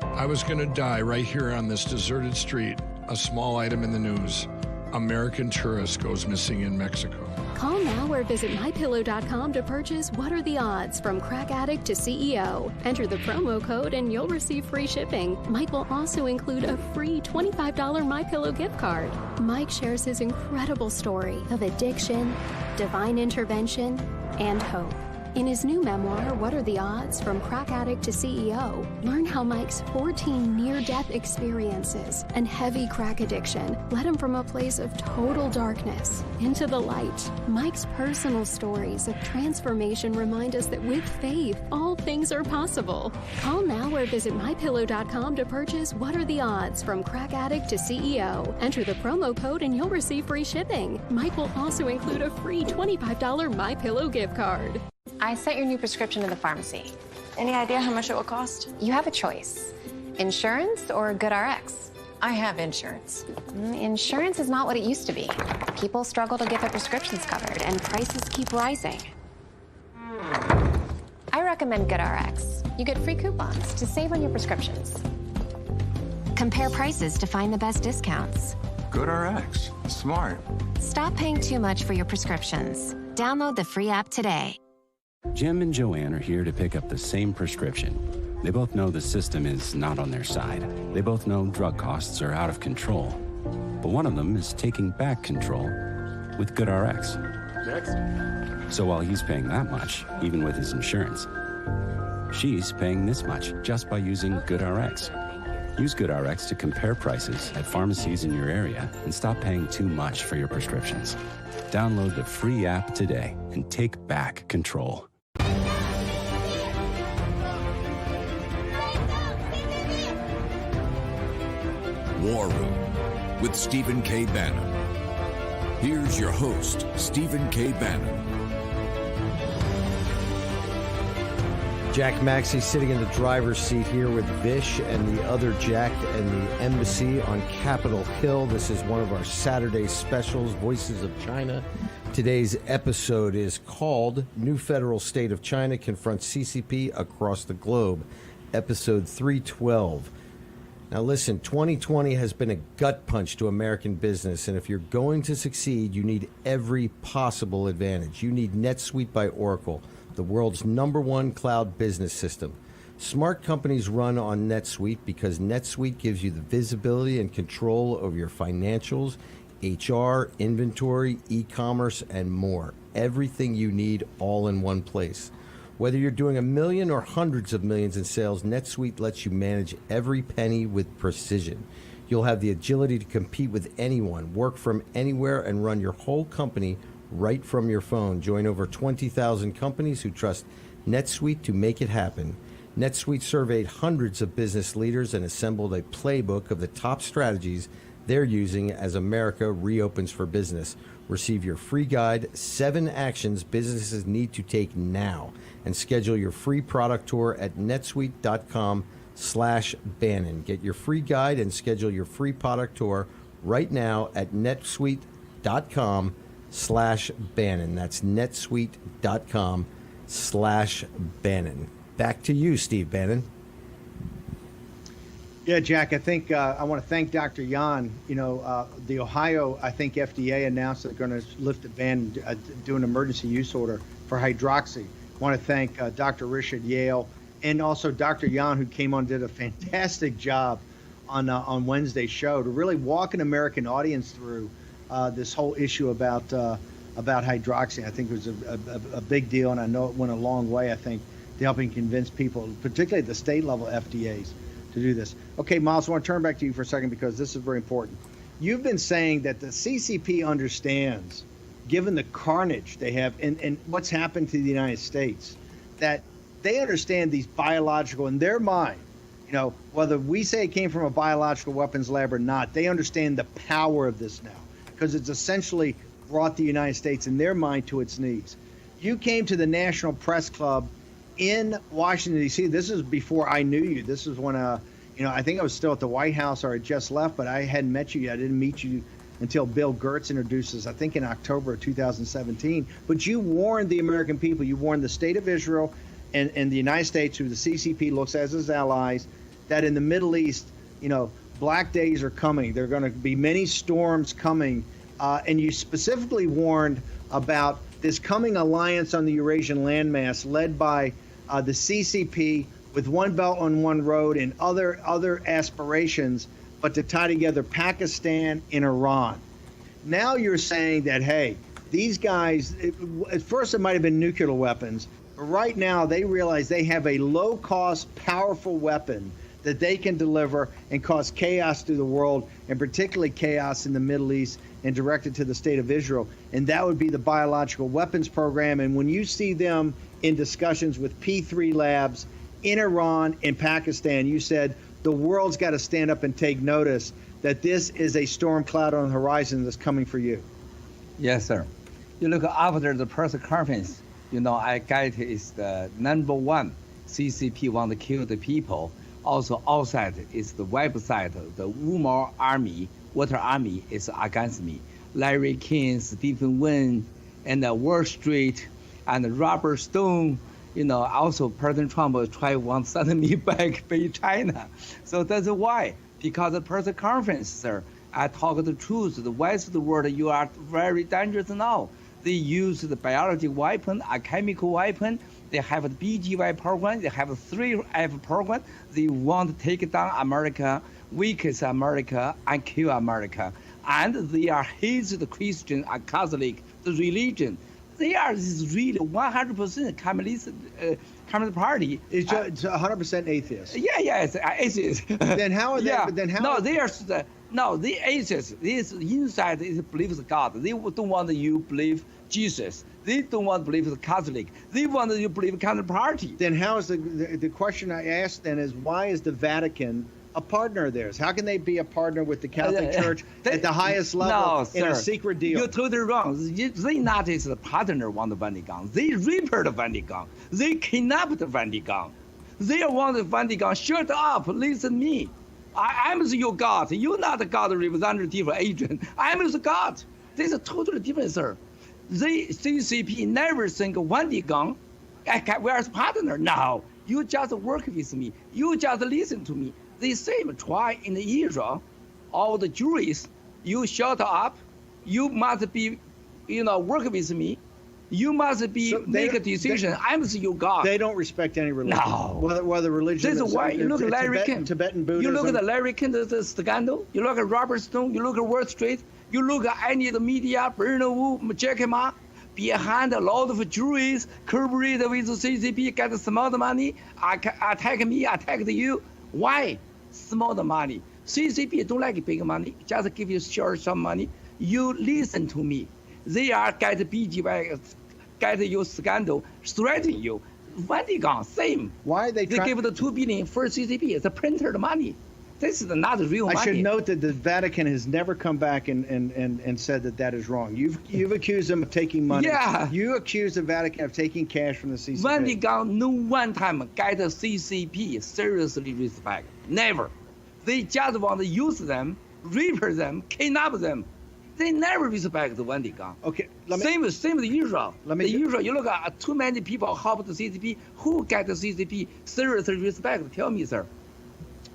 [SPEAKER 17] I was going to die right here on this deserted street. A small item in the news. American tourist goes missing in Mexico.
[SPEAKER 18] Call now or visit MyPillow.com to purchase What Are the Odds from Crack Addict to CEO. Enter the promo code and you'll receive free shipping. Mike will also include a free $25 MyPillow gift card. Mike shares his incredible story of addiction, divine intervention, and hope. In his new memoir, What Are the Odds? From Crack Addict to CEO, learn how Mike's 14 near-death experiences and heavy crack addiction led him from a place of total darkness into the light. Mike's personal stories of transformation remind us that with faith, all things are possible. Call now or visit MyPillow.com to purchase What Are the Odds? From Crack Addict to CEO. Enter the promo code and you'll receive free shipping. Mike will also include a free $25 MyPillow gift card.
[SPEAKER 19] I sent your new prescription to the pharmacy. Any idea how much it will cost? You have a choice. Insurance or GoodRx? I have insurance. Insurance is not what it used to be. People struggle to get their prescriptions covered, and prices keep rising. I recommend GoodRx. You get free coupons to save on your prescriptions. Compare prices to find the best discounts.
[SPEAKER 20] GoodRx. Smart.
[SPEAKER 19] Stop paying too much for your prescriptions. Download the free app today.
[SPEAKER 21] Jim and Joanne are here to pick up the same prescription. They both know the system is not on their side. They both know drug costs are out of control. But one of them is taking back control with GoodRx.
[SPEAKER 20] Next.
[SPEAKER 21] So while he's paying that much, even with his insurance, she's paying this much just by using GoodRx. Use GoodRx to compare prices at pharmacies in your area and stop paying too much for your prescriptions. Download the free app today and take back control.
[SPEAKER 10] War Room with Stephen K. Bannon. Here's your host, Stephen K. Bannon.
[SPEAKER 11] Jack Maxey sitting in the driver's seat here with Vish and the other Jack and the embassy on Capitol Hill. This is one of our Saturday specials, Voices of China. Today's episode is called New Federal State of China Confronts CCP Across the Globe, episode 312. Now listen, 2020 has been a gut punch to American business, and if you're going to succeed, you need every possible advantage. You need NetSuite by Oracle, the world's #1 cloud business system. Smart companies run on NetSuite because NetSuite gives you the visibility and control over your financials, HR, inventory, e-commerce, and more. Everything you need all in one place. Whether you're doing $1 million or hundreds of millions in sales, NetSuite lets you manage every penny with precision. You'll have the agility to compete with anyone, work from anywhere, and run your whole company right from your phone. Join over 20,000 companies who trust NetSuite to make it happen. NetSuite surveyed hundreds of business leaders and assembled a playbook of the top strategies they're using as America reopens for business. Receive your free guide, 7 actions businesses need to take now, and schedule your free product tour at netsuite.com/Bannon. Get your free guide and schedule your free product tour right now at netsuite.com/Bannon. That's netsuite.com/Bannon. Back to you, Steve Bannon.
[SPEAKER 7] Yeah, Jack, I think I want to thank Dr. Yan. You know, the Ohio, I think FDA announced they're going to lift the ban, do an emergency use order for hydroxy. I want to thank Dr. Rish at Yale and also Dr. Yan, who came on and did a fantastic job on Wednesday's show to really walk an American audience through this whole issue about hydroxy. I think it was a big deal, and I know it went a long way, I think, to helping convince people, particularly at the state level FDAs, to do this. Okay, Miles, I want to turn back to you for a second because this is very important. You've been saying that the CCP understands, given the carnage they have and what's happened to the United States, that they understand these biological, in their mind, you know, whether we say it came from a biological weapons lab or not, they understand the power of this now because it's essentially brought the United States in their mind to its knees. You came to the National Press Club in Washington, D.C. This is before I knew you. This is when, you know, I think I was still at the White House or I just left, but I hadn't met you yet. I didn't meet you until Bill Gertz introduced us, I think in October of 2017. But you warned the American people, you warned the state of Israel and the United States, who the CCP looks as its allies, that in the Middle East, you know, black days are coming. There are going to be many storms coming. And you specifically warned about this coming alliance on the Eurasian landmass led by the CCP with One Belt and One Road and other aspirations, but to tie together Pakistan and Iran. Now you're saying that, hey, these guys, at first it might have been nuclear weapons, but right now they realize they have a low-cost, powerful weapon that they can deliver and cause chaos through the world, and particularly chaos in the Middle East and directed to the state of Israel. And that would be the biological weapons program. And when you see them in discussions with P3 labs in Iran and Pakistan, you said the world's got to stand up and take notice that this is a storm cloud on the horizon that's coming for you.
[SPEAKER 13] Yes, sir. You look after the press conference, you know, I get is the #1 CCP want to kill the people. Also outside is the website, the Umar Army, Water Army is against me. Larry King, Stephen Wynn, and Wall Street, and Robert Stone. You know, also President Trump want to send me back to China. So that's why, because the press conference, sir, I talk the truth. The West world, you are very dangerous now. They use the biological weapon, a chemical weapon. They have a BGY program. They have a 3F program. They want to take down America, weaken America, and kill America. And they are hate the Christian and Catholic, the religion. They are really 100% Communist Party.
[SPEAKER 7] It's 100% atheist.
[SPEAKER 13] Yeah, it's atheist.
[SPEAKER 7] Then how are they?
[SPEAKER 13] Yeah.
[SPEAKER 7] Then how?
[SPEAKER 13] No, they are. No, the atheists. This inside is believes God. They don't want you believe Jesus. They don't want to believe the Catholic. They want you to believe Communist Party.
[SPEAKER 7] Then how is the question I asked then is why is the Vatican a partner of theirs? How can they be a partner with the Catholic Church at the highest level in a secret deal?
[SPEAKER 13] You're totally wrong. They not is the partner want the Vatican. They report the Vatican. They kidnap the Vatican. They want the Vatican. Shut up. Listen to me. I'm your God. You're not the God representative agent. I'm the God. This is totally different, sir. The CCP never think Vatican we're a partner. No, you just work with me. You just listen to me. The same try in Israel, all the Jews, you shut up, you must be, work with me. You must be make a decision. I'm your God.
[SPEAKER 7] They don't respect any religion.
[SPEAKER 13] No.
[SPEAKER 7] Whether religion.
[SPEAKER 13] This is why you look at Larry King.
[SPEAKER 7] Tibetan Buddhism.
[SPEAKER 13] You look at the Larry King, the scandal. You look at Robert Stone. You look at Wall Street. You look at any of the media, Bernard Wu, Jack Ma. behind a lot of juries, cooperate with CCP, get small money, attack me, attack you. Why? Small money. CCP don't like big money, just give you short some money. You listen to me. They are get BGY, get you scandal, threaten you. Vatican, same.
[SPEAKER 7] Why are they
[SPEAKER 13] give the 2 billion for CCP. It's a printed money. This is not real money.
[SPEAKER 7] I should note that the Vatican has never come back and said that is wrong. You've accused them of taking money.
[SPEAKER 13] Yeah.
[SPEAKER 7] You accuse the Vatican of taking cash from the CCP.
[SPEAKER 13] Vatican no one time get the CCP seriously respect. Never. They just want to use them, rape them, kidnap them. They never respect the Vatican.
[SPEAKER 7] Okay.
[SPEAKER 13] Same with Israel. Israel, you look at too many people help the CCP. Who get the CCP seriously respect? Tell me, sir.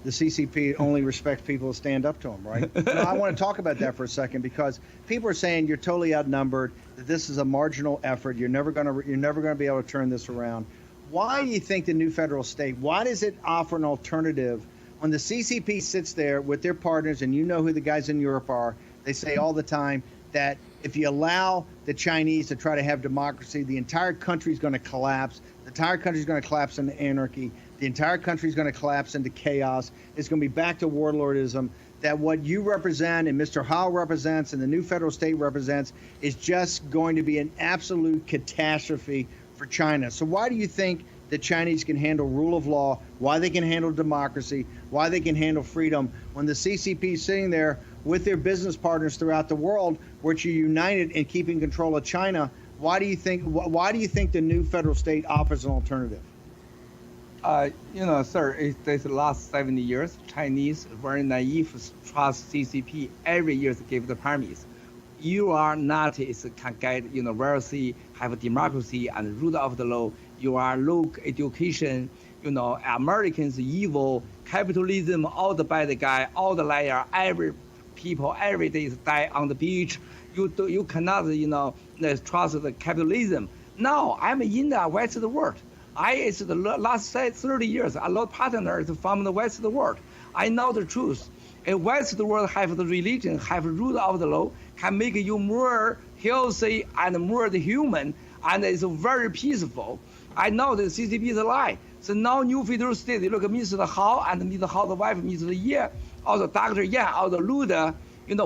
[SPEAKER 7] The CCP only respects people who stand up to them, right? I want to talk about that for a second because people are saying you're totally outnumbered. That this is a marginal effort. You're never going to be able to turn this around. Why do you think the new federal state? Why does it offer an alternative when the CCP sits there with their partners, and you know who the guys in Europe are? They say all the time that if you allow the Chinese to try to have democracy, the entire country is going to collapse. The entire country is going to collapse into anarchy. The entire country is going to collapse into chaos. It's going to be back to warlordism. That what you represent and Mr. Howell represents and the new federal state represents is just going to be an absolute catastrophe for China. So why do you think the Chinese can handle rule of law, why they can handle democracy, why they can handle freedom when the CCP is sitting there with their business partners throughout the world, which are united in keeping control of China? Why do you think the new federal state offers an alternative?
[SPEAKER 13] Sir, this last 70 years, Chinese very naive trust CCP every year to give the permits. You are not can get wealthy, have democracy and rule of the law. You are low education. Americans evil, capitalism, all the bad guy, all the liar. Every people every day die on the beach. You cannot trust the capitalism. Now I'm in the Western world. It's the last 30 years, a lot of partners from the Western world. I know the truth. A Western world have the religion, have rule of the law, can make you more healthy and more human, and it's very peaceful. I know the CCP is a lie. So now new federal state, you look at Ms.L and Ms.L the wife, Ms.L Ye, also Dr. Yan, all the Luda,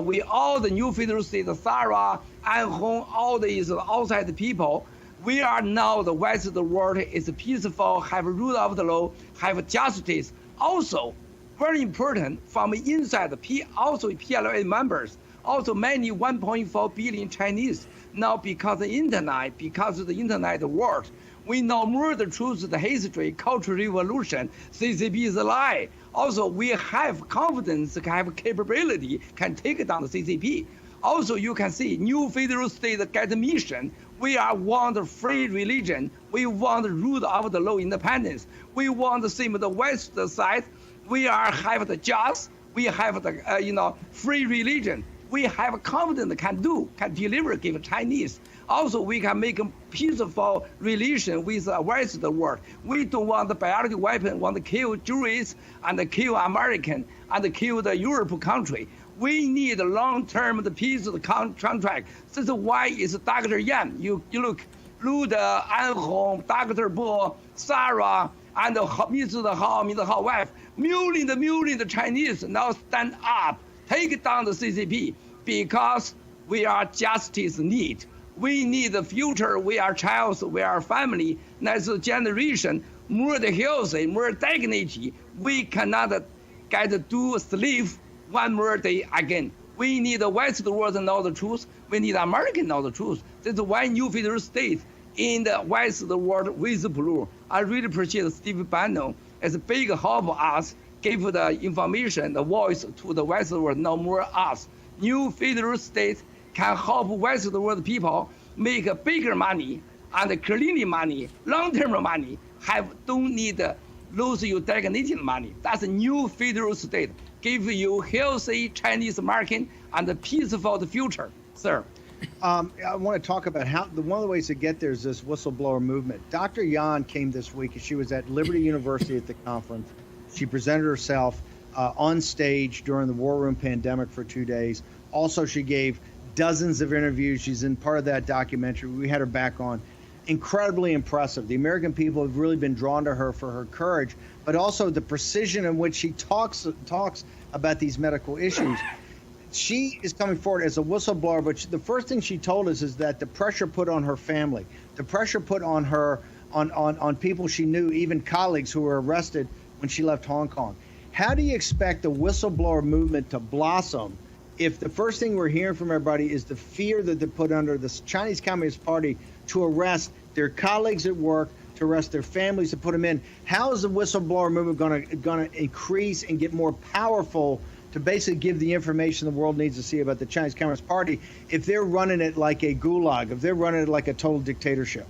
[SPEAKER 13] we all the new federal state, Sarah, An Hong, all these outside people. We are now the Western world is peaceful, have rule of the law, have justice. Also, very important from inside also PLA members, also many 1.4 billion Chinese. Now because of the internet world, we know more the truth, the history, cultural revolution. CCP is a lie. Also, we have confidence, have capability, can take down the CCP. Also, you can see new federal state get the mission. We want a free religion. We want the rule of the law independence. We want the same the West side. We have the just. We have the free religion. We have confidence can deliver, give Chinese. Also, we can make a peaceful relation with the Western world. We don't want the biological weapon, want to kill Jews and kill American and kill the Europe country. We need a long-term peace contract. This is why it's Dr. Yan. You look, Luda, An Hong, Dr. Bo, Sarah, and Ms.L Hao wife. Millions of Chinese now stand up, take down the CCP because we are justice need. We need the future. We are child. We are family. Next generation, more healthy, more dignity. We cannot get to sleep one more day again. We need the Western world to know the truth. We need American to know the truth. That's why new federal state in the Western world with blue. I really appreciate Steve Bannon as a big help us, give the information, the voice to the Western world, no more us. New federal state can help Western world people make bigger money and clean money, long-term money, don't need lose your dignity money. That's a new federal state. Give you healthy Chinese American and a peaceful future, sir.
[SPEAKER 7] I want to talk about one of the ways to get there is this whistleblower movement. Dr. Yan came this week. She was at Liberty University at the conference. She presented herself on stage during the War Room pandemic for 2 days. Also, she gave dozens of interviews. She's in part of that documentary. We had her back on. Incredibly impressive. The American people have really been drawn to her for her courage, but also the precision in which she talks about these medical issues. She is coming forward as a whistleblower, but the first thing she told us is that the pressure put on her family, the pressure put on her, on people she knew, even colleagues who were arrested when she left Hong Kong. How do you expect the whistleblower movement to blossom if the first thing we're hearing from everybody is the fear that they put under the Chinese Communist Party to arrest their colleagues at work, to arrest their families, to put them in? How is the whistleblower movement going to increase and get more powerful to basically give the information the world needs to see about the Chinese Communist Party if they're running it like a gulag, if they're running it like a total dictatorship?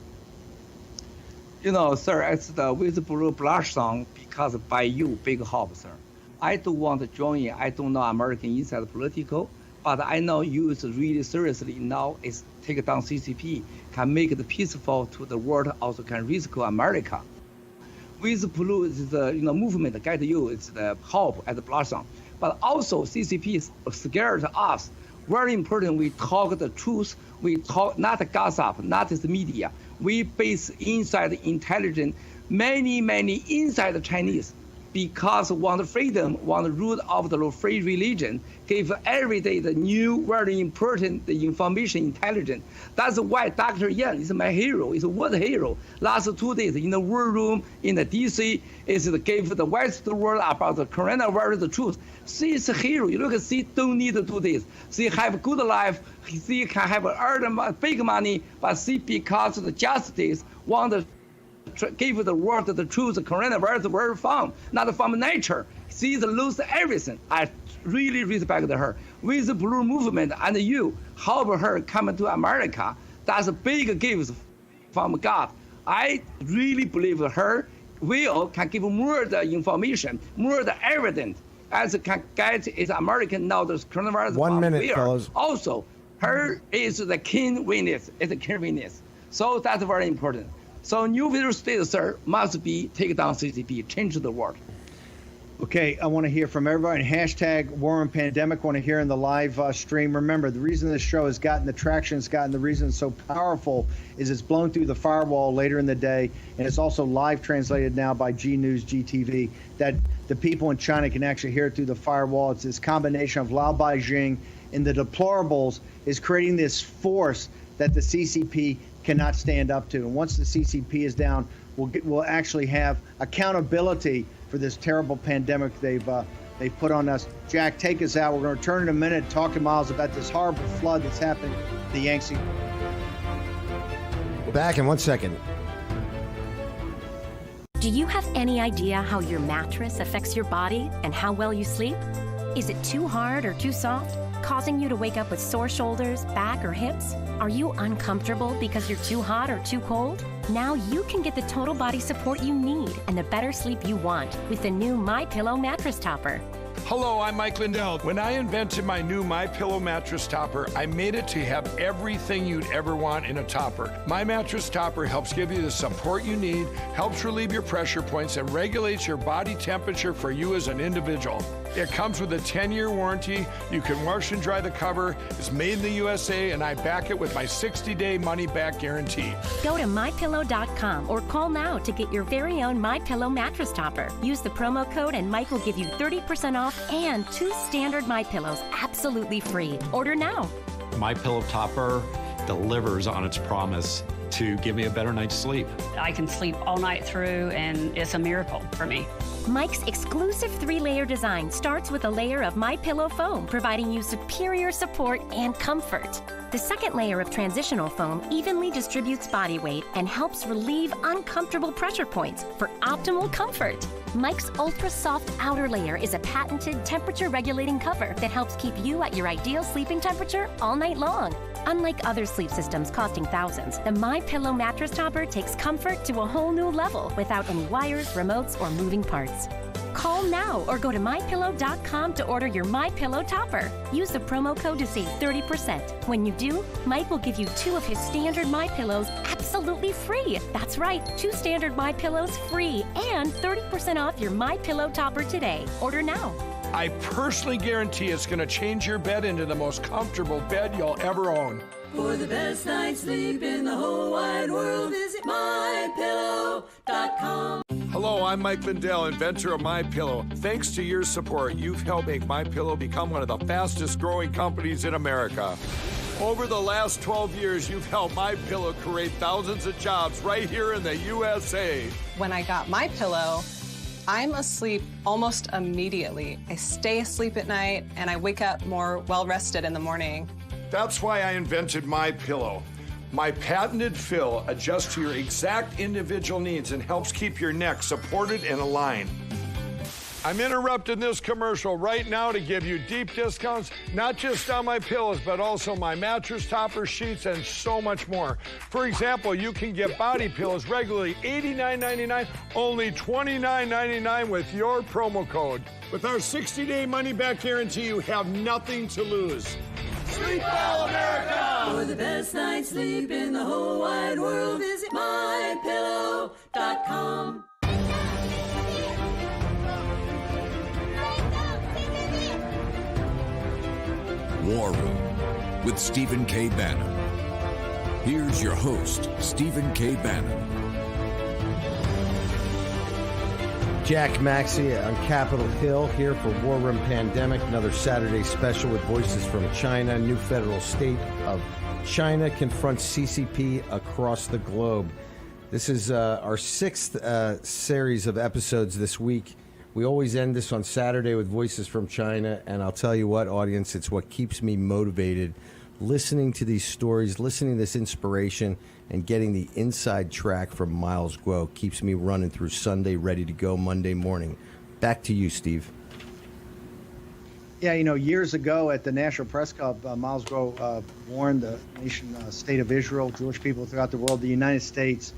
[SPEAKER 13] You know, sir, it's the whistleblower blossom because by you, big hope, sir. I don't want to join in. I don't know American inside political, but I know you is really seriously now is take down CCP, can make it peaceful to the world, also can risk America. Whistleblower is the movement get you, it's the hope at the blossom. But also CCP is scared of us. Very important, we talk the truth, we talk not gossip, not the media. We base inside intelligence, many inside the Chinese, because want freedom, want rule of the free religion, give every day the new, very important the information intelligence. That's why Dr. Yan is my hero, is a world hero. Last 2 days in the war room in the DC, is gave the Western world about the coronavirus the truth. She is a hero. You look at she don't need to do this. She have a good life. She can have earn big money, but she because of the justice want to give the world the truth. The coronavirus very fun, not from nature. She's lose everything. I really respect her. With the blue movement and you help her come to America, that's a big gift from God. I really believe her can give more the information, more the evidence, as can get is American now the coronavirus.
[SPEAKER 11] 1 minute, fellas.
[SPEAKER 13] Also, her is the keen witness. It's a keen witness. So that's very important. So new federal state, sir, must be take down CCP, change the world.
[SPEAKER 7] Okay, I want to hear from everybody. Hashtag War and Pandemic. Want to hear in the live stream. Remember, the reason this show has gotten the traction it's gotten, the reason it's so powerful is it's blown through the firewall later in the day, and it's also live translated now by G News, GTV, that the people in China can actually hear it through the firewall. It's this combination of Lao Beijing and the deplorables is creating this force that the CCP cannot stand up to. And once the CCP is down, we'll actually have accountability for this terrible pandemic they've put on us. Jack, take us out. We're going to return in a minute and talk to Miles about this horrible flood that's happened in the Yangtze.
[SPEAKER 11] Back in 1 second.
[SPEAKER 2] Do you have any idea how your mattress affects your body and how well you sleep? Is it too hard or too soft, causing you to wake up with sore shoulders, back, or hips? Are you uncomfortable because you're too hot or too cold? Now you can get the total body support you need and the better sleep you want with the new MyPillow mattress topper.
[SPEAKER 17] Hello, I'm Mike Lindell. When I invented my new MyPillow mattress topper, I made it to have everything you'd ever want in a topper. My mattress topper helps give you the support you need, helps relieve your pressure points, and regulates your body temperature for you as an individual. It comes with a 10-year warranty. You can wash and dry the cover. It's made in the USA, and I back it with my 60-day money-back guarantee.
[SPEAKER 2] Go to MyPillow.com or call now to get your very own MyPillow mattress topper. Use the promo code and Mike will give you 30% off and 2 standard MyPillows absolutely free. Order now.
[SPEAKER 22] MyPillow topper delivers on its promise to give me a better night's sleep.
[SPEAKER 23] I can sleep all night through, and it's a miracle for me.
[SPEAKER 2] Mike's exclusive 3-layer design starts with a layer of MyPillow foam, providing you superior support and comfort. The second layer of transitional foam evenly distributes body weight and helps relieve uncomfortable pressure points for optimal comfort. Mike's ultra soft outer layer is a patented temperature-regulating cover that helps keep you at your ideal sleeping temperature all night long. Unlike other sleep systems costing thousands, the MyPillow mattress topper takes comfort to a whole new level without any wires, remotes, or moving parts. Call now or go to MyPillow.com to order your MyPillow topper. Use the promo code to save 30%. When you do, Mike will give you 2 of his standard MyPillows absolutely free. That's right, 2 standard MyPillows free and 30% off your MyPillow topper today. Order now.
[SPEAKER 17] I personally guarantee it's going to change your bed into the most comfortable bed you'll ever own.
[SPEAKER 1] For the best night's sleep in the whole wide world, visit MyPillow.com.
[SPEAKER 17] Hello, I'm Mike Lindell, inventor of MyPillow. Thanks to your support, you've helped make MyPillow become one of the fastest growing companies in America. Over the last 12 years, you've helped MyPillow create thousands of jobs right here in the USA.
[SPEAKER 3] When I got MyPillow, I'm asleep almost immediately. I stay asleep at night and I wake up more well-rested in the morning.
[SPEAKER 17] That's why I invented MyPillow. My patented fill adjusts to your exact individual needs and helps keep your neck supported and aligned. I'm interrupting this commercial right now to give you deep discounts, not just on my pillows, but also my mattress topper, sheets, and so much more. For example, you can get body pillows regularly $89.99, only $29.99 with your promo code. With our 60-day money-back guarantee, you have nothing to lose. Sleep well, America!
[SPEAKER 1] For the best night's sleep in the whole wide world, visit MyPillow.com.
[SPEAKER 10] War Room with Stephen K. Bannon. Here's your host, Stephen K. Bannon.
[SPEAKER 11] Jack Maxey on Capitol Hill here for War Room Pandemic, another Saturday special with voices from China. New federal state of China confronts CCP across the globe. This is our sixth series of episodes this week. We always end this on Saturday with voices from China, and I'll tell you what, audience, it's what keeps me motivated. Listening to these stories, listening to this inspiration, and getting the inside track from Miles Guo keeps me running through Sunday, ready to go Monday morning. Back to you, Steve.
[SPEAKER 7] Yeah, you know, years ago at the National Press Club, Miles Guo warned the nation state of Israel, Jewish people throughout the world, the United States,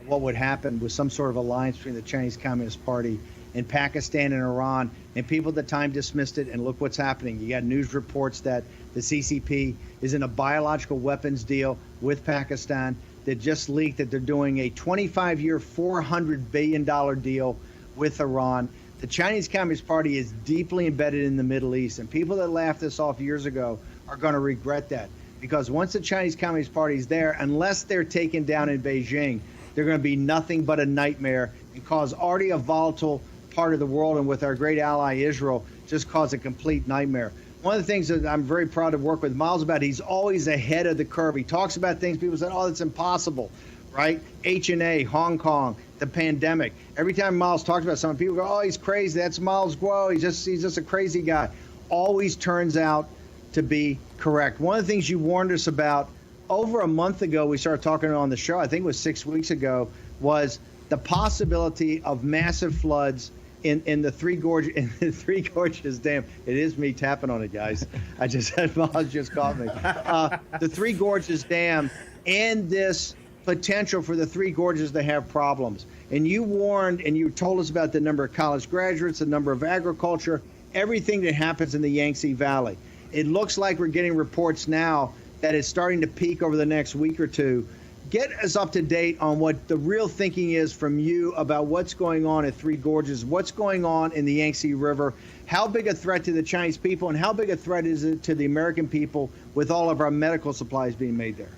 [SPEAKER 7] what would happen with some sort of alliance between the Chinese Communist Party and Pakistan and Iran, and people at the time dismissed it, and look what's happening. You got news reports that the CCP is in a biological weapons deal with Pakistan that just leaked that they're doing a 25-year, $400 billion deal with Iran. The Chinese Communist Party is deeply embedded in the Middle East, and people that laughed this off years ago are going to regret that, because once the Chinese Communist Party is there, unless they're taken down in Beijing, they're going to be nothing but a nightmare and cause already a volatile part of the world, and with our great ally Israel, just cause a complete nightmare. One of the things that I'm very proud to work with Miles about, he's always ahead of the curve. He talks about things people say, oh, that's impossible, right? H&A, Hong Kong, the pandemic. Every time Miles talks about something, people go, oh, he's crazy. That's Miles Guo. He's just a crazy guy. Always turns out to be correct. One of the things you warned us about over a month ago, we started talking on the show, I think it was 6 weeks ago, was the possibility of massive floods in the Three Gorges Dam. It is me tapping on it, guys. I just had Miles just caught me. The Three Gorges Dam and this potential for the Three Gorges to have problems. And you warned and you told us about the number of college graduates, the number of agriculture, everything that happens in the Yangtze Valley. It looks like we're getting reports now that it's starting to peak over the next week or two. Get us up to date on what the real thinking is from you about what's going on at Three Gorges, what's going on in the Yangtze River, how big a threat to the Chinese people, and how big a threat is it to the American people with all of our medical supplies being made there?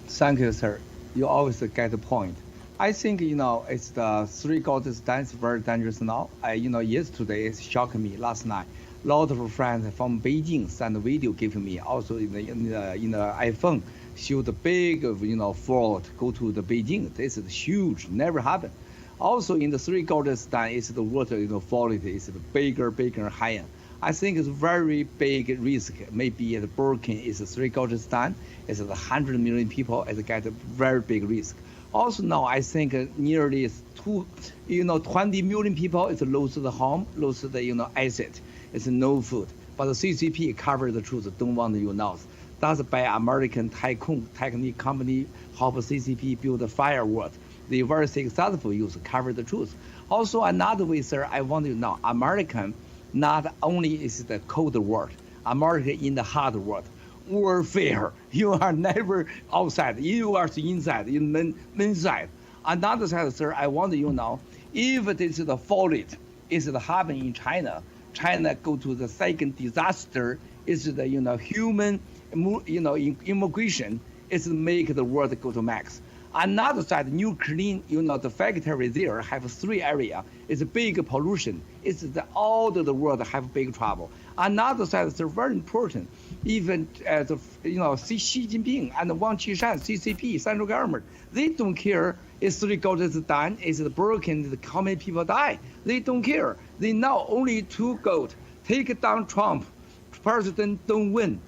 [SPEAKER 13] Thank you, sir. You always get the point. I think, it's the Three Gorges Dam is very dangerous now. Yesterday it shocked me last night. A lot of friends from Beijing sent a video giving me, also in the iPhone, show the big, fault go to the Beijing. This is huge, never happened. Also in the Three Gorges Dam, is the water, quality is bigger, higher. I think it's very big risk. Maybe the Burkina is the Three Gorges Dam. It's 100 million people. It get a very big risk. Also now I think nearly 20 million people is lost the home, lost the asset. It's no food. But the CCP cover the truth. Don't want you know. That's by American tycoon technique company help CCP build a firewall. They very successful use cover the truth. Also another way, sir, I want you to know, American not only is the cold word, America in the hard word. Warfare. You are never outside. You are inside, inside. Another side, sir, I want you to know, if this is the fallout, is it happening in China, China go to the second disaster is the human immigration is make the world go to max. Another side, nuclear, the factory there have 3 areas. It's a big pollution. It's all the world have big trouble. Another side is very important. Even Xi Jinping and Wang Qishan, CCP, central government, they don't care if 3 goals is done, is broken, how many people die. They don't care. They know only 2 goals. Take down Trump. President don't win.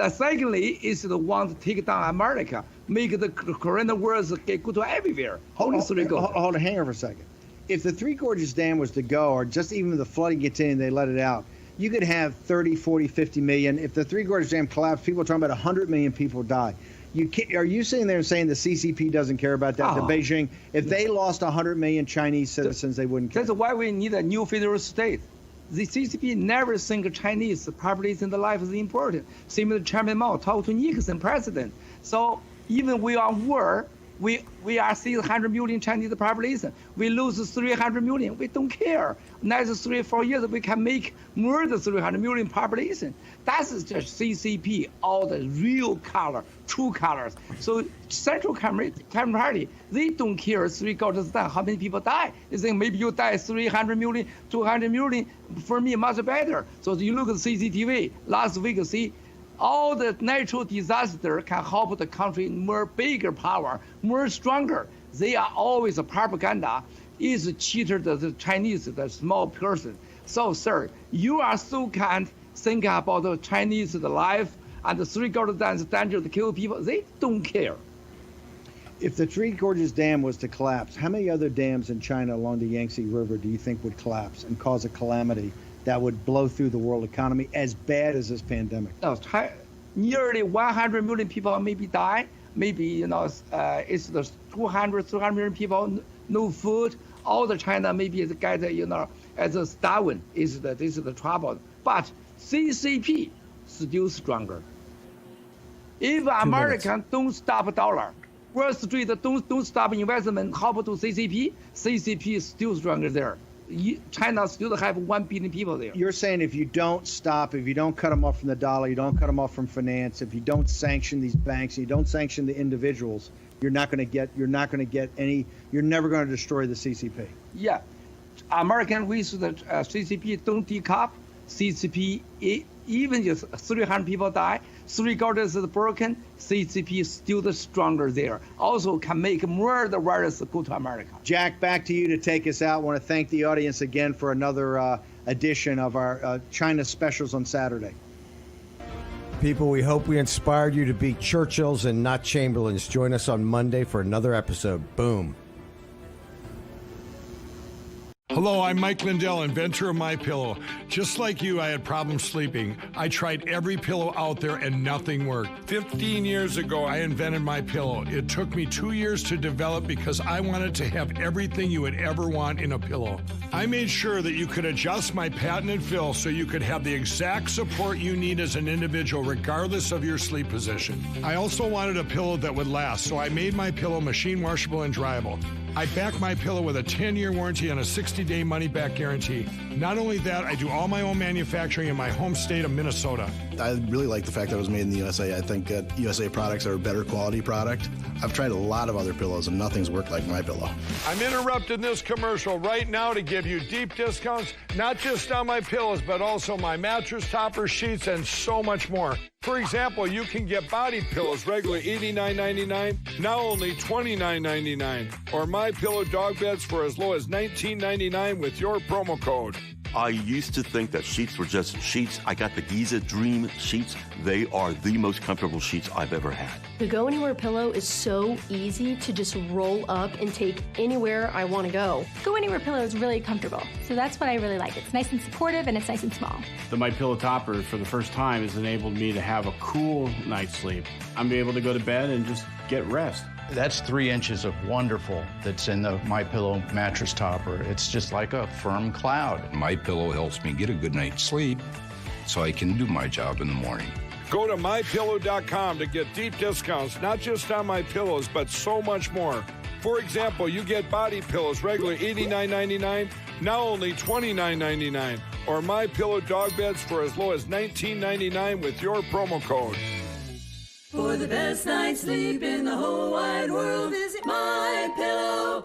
[SPEAKER 13] Secondly, is the one to take down America, make the coronavirus go to everywhere.
[SPEAKER 7] Hold on, hang on for a second. If the Three Gorges Dam was to go, or just even the flooding gets in and they let it out, you could have 30, 40, 50 million. If the Three Gorges Dam collapsed, people are talking about 100 million people die. Are you sitting there and saying the CCP doesn't care about that? The Beijing, if they lost 100 million Chinese citizens, they wouldn't care.
[SPEAKER 13] That's why we need a new federal state. The CCP never think Chinese population in the life is important. Same with Chairman Mao talked to Nixon president. So even we are war, we are 600 million Chinese population. We lose 300 million. We don't care. Next 3-4 years, we can make more than 300 million population. That is just CCP, all the real color, true colors. So Central Communist Party, they don't care 3 goals done, how many people die. They think maybe you die 300 million, 200 million, for me, much better. So you look at CCTV, last week, see, all the natural disaster can help the country more bigger power, more stronger. They are always a propaganda, is cheated the Chinese, the small person. So, sir, you are so kind, think about the Chinese, the life, and the 3 goals dance danger to kill people. They don't care.
[SPEAKER 7] If the Three Gorges Dam was to collapse, how many other dams in China along the Yangtze River do you think would collapse and cause a calamity that would blow through the world economy as bad as this pandemic?
[SPEAKER 13] No, nearly 100 million people maybe die. Maybe, it's the 200, 300 million people, no food. All the China maybe is get, as a Darwin this is the trouble. But CCP still stronger. If Americans don't stop dollar, Wall Street don't stop investment, how about CCP? CCP is still stronger there. China still have 1 billion people there.
[SPEAKER 7] You're saying if you don't stop, if you don't cut them off from the dollar, you don't cut them off from finance, if you don't sanction these banks, you don't sanction the individuals, you're never going to destroy the CCP.
[SPEAKER 13] Yeah, American wish that CCP don't decouple. CCP, even if 300 people die, 3 goals is broken, CCP is still the stronger there. Also can make more the virus go to America.
[SPEAKER 7] Jack, back to you to take us out. I want to thank the audience again for another edition of our China specials on Saturday.
[SPEAKER 11] People, we hope we inspired you to be Churchills and not Chamberlains. Join us on Monday for another episode. Boom.
[SPEAKER 17] Hello, I'm Mike Lindell, inventor of MyPillow. Just like you, I had problems sleeping. I tried every pillow out there and nothing worked. 15 years ago, I invented MyPillow. It took me 2 years to develop because I wanted to have everything you would ever want in a pillow. I made sure that you could adjust my patented fill so you could have the exact support you need as an individual, regardless of your sleep position. I also wanted a pillow that would last, so I made MyPillow machine washable and dryable. I back MyPillow with a 10-year warranty and a 60-day money-back guarantee. Not only that, I do all my own manufacturing in my home state of Minnesota.
[SPEAKER 4] I really like the fact that it was made in the USA. I think that USA products are a better quality product. I've tried a lot of other pillows, and nothing's worked like MyPillow.
[SPEAKER 17] I'm interrupting this commercial right now to give you deep discounts, not just on my pillows, but also my mattress toppers, sheets, and so much more. For example, you can get body pillows regularly $89.99, now only $29.99, or MyPillow dog beds for as low as $19.99 with your promo code.
[SPEAKER 6] I used to think that sheets were just sheets. I got the Giza Dream sheets. They are the most comfortable sheets I've ever had.
[SPEAKER 9] The Go Anywhere pillow is so easy to just roll up and take anywhere I want to go.
[SPEAKER 24] Go Anywhere pillow is really comfortable, so that's what I really like. It's nice and supportive, and it's nice and small.
[SPEAKER 25] The MyPillow topper, for the first time, has enabled me to have a cool night's sleep. I'm able to go to bed and just get rest.
[SPEAKER 26] That's 3 inches of wonderful that's in the MyPillow mattress topper. It's just like a firm cloud.
[SPEAKER 27] MyPillow helps me get a good night's sleep so I can do my job in the morning.
[SPEAKER 17] Go to MyPillow.com to get deep discounts, not just on my pillows, but so much more. For example, you get body pillows regularly $89.99, now only $29.99. or MyPillow dog beds for as low as $19.99 with your promo code.
[SPEAKER 1] For the best night's sleep in the whole wide world, visit MyPillow.com.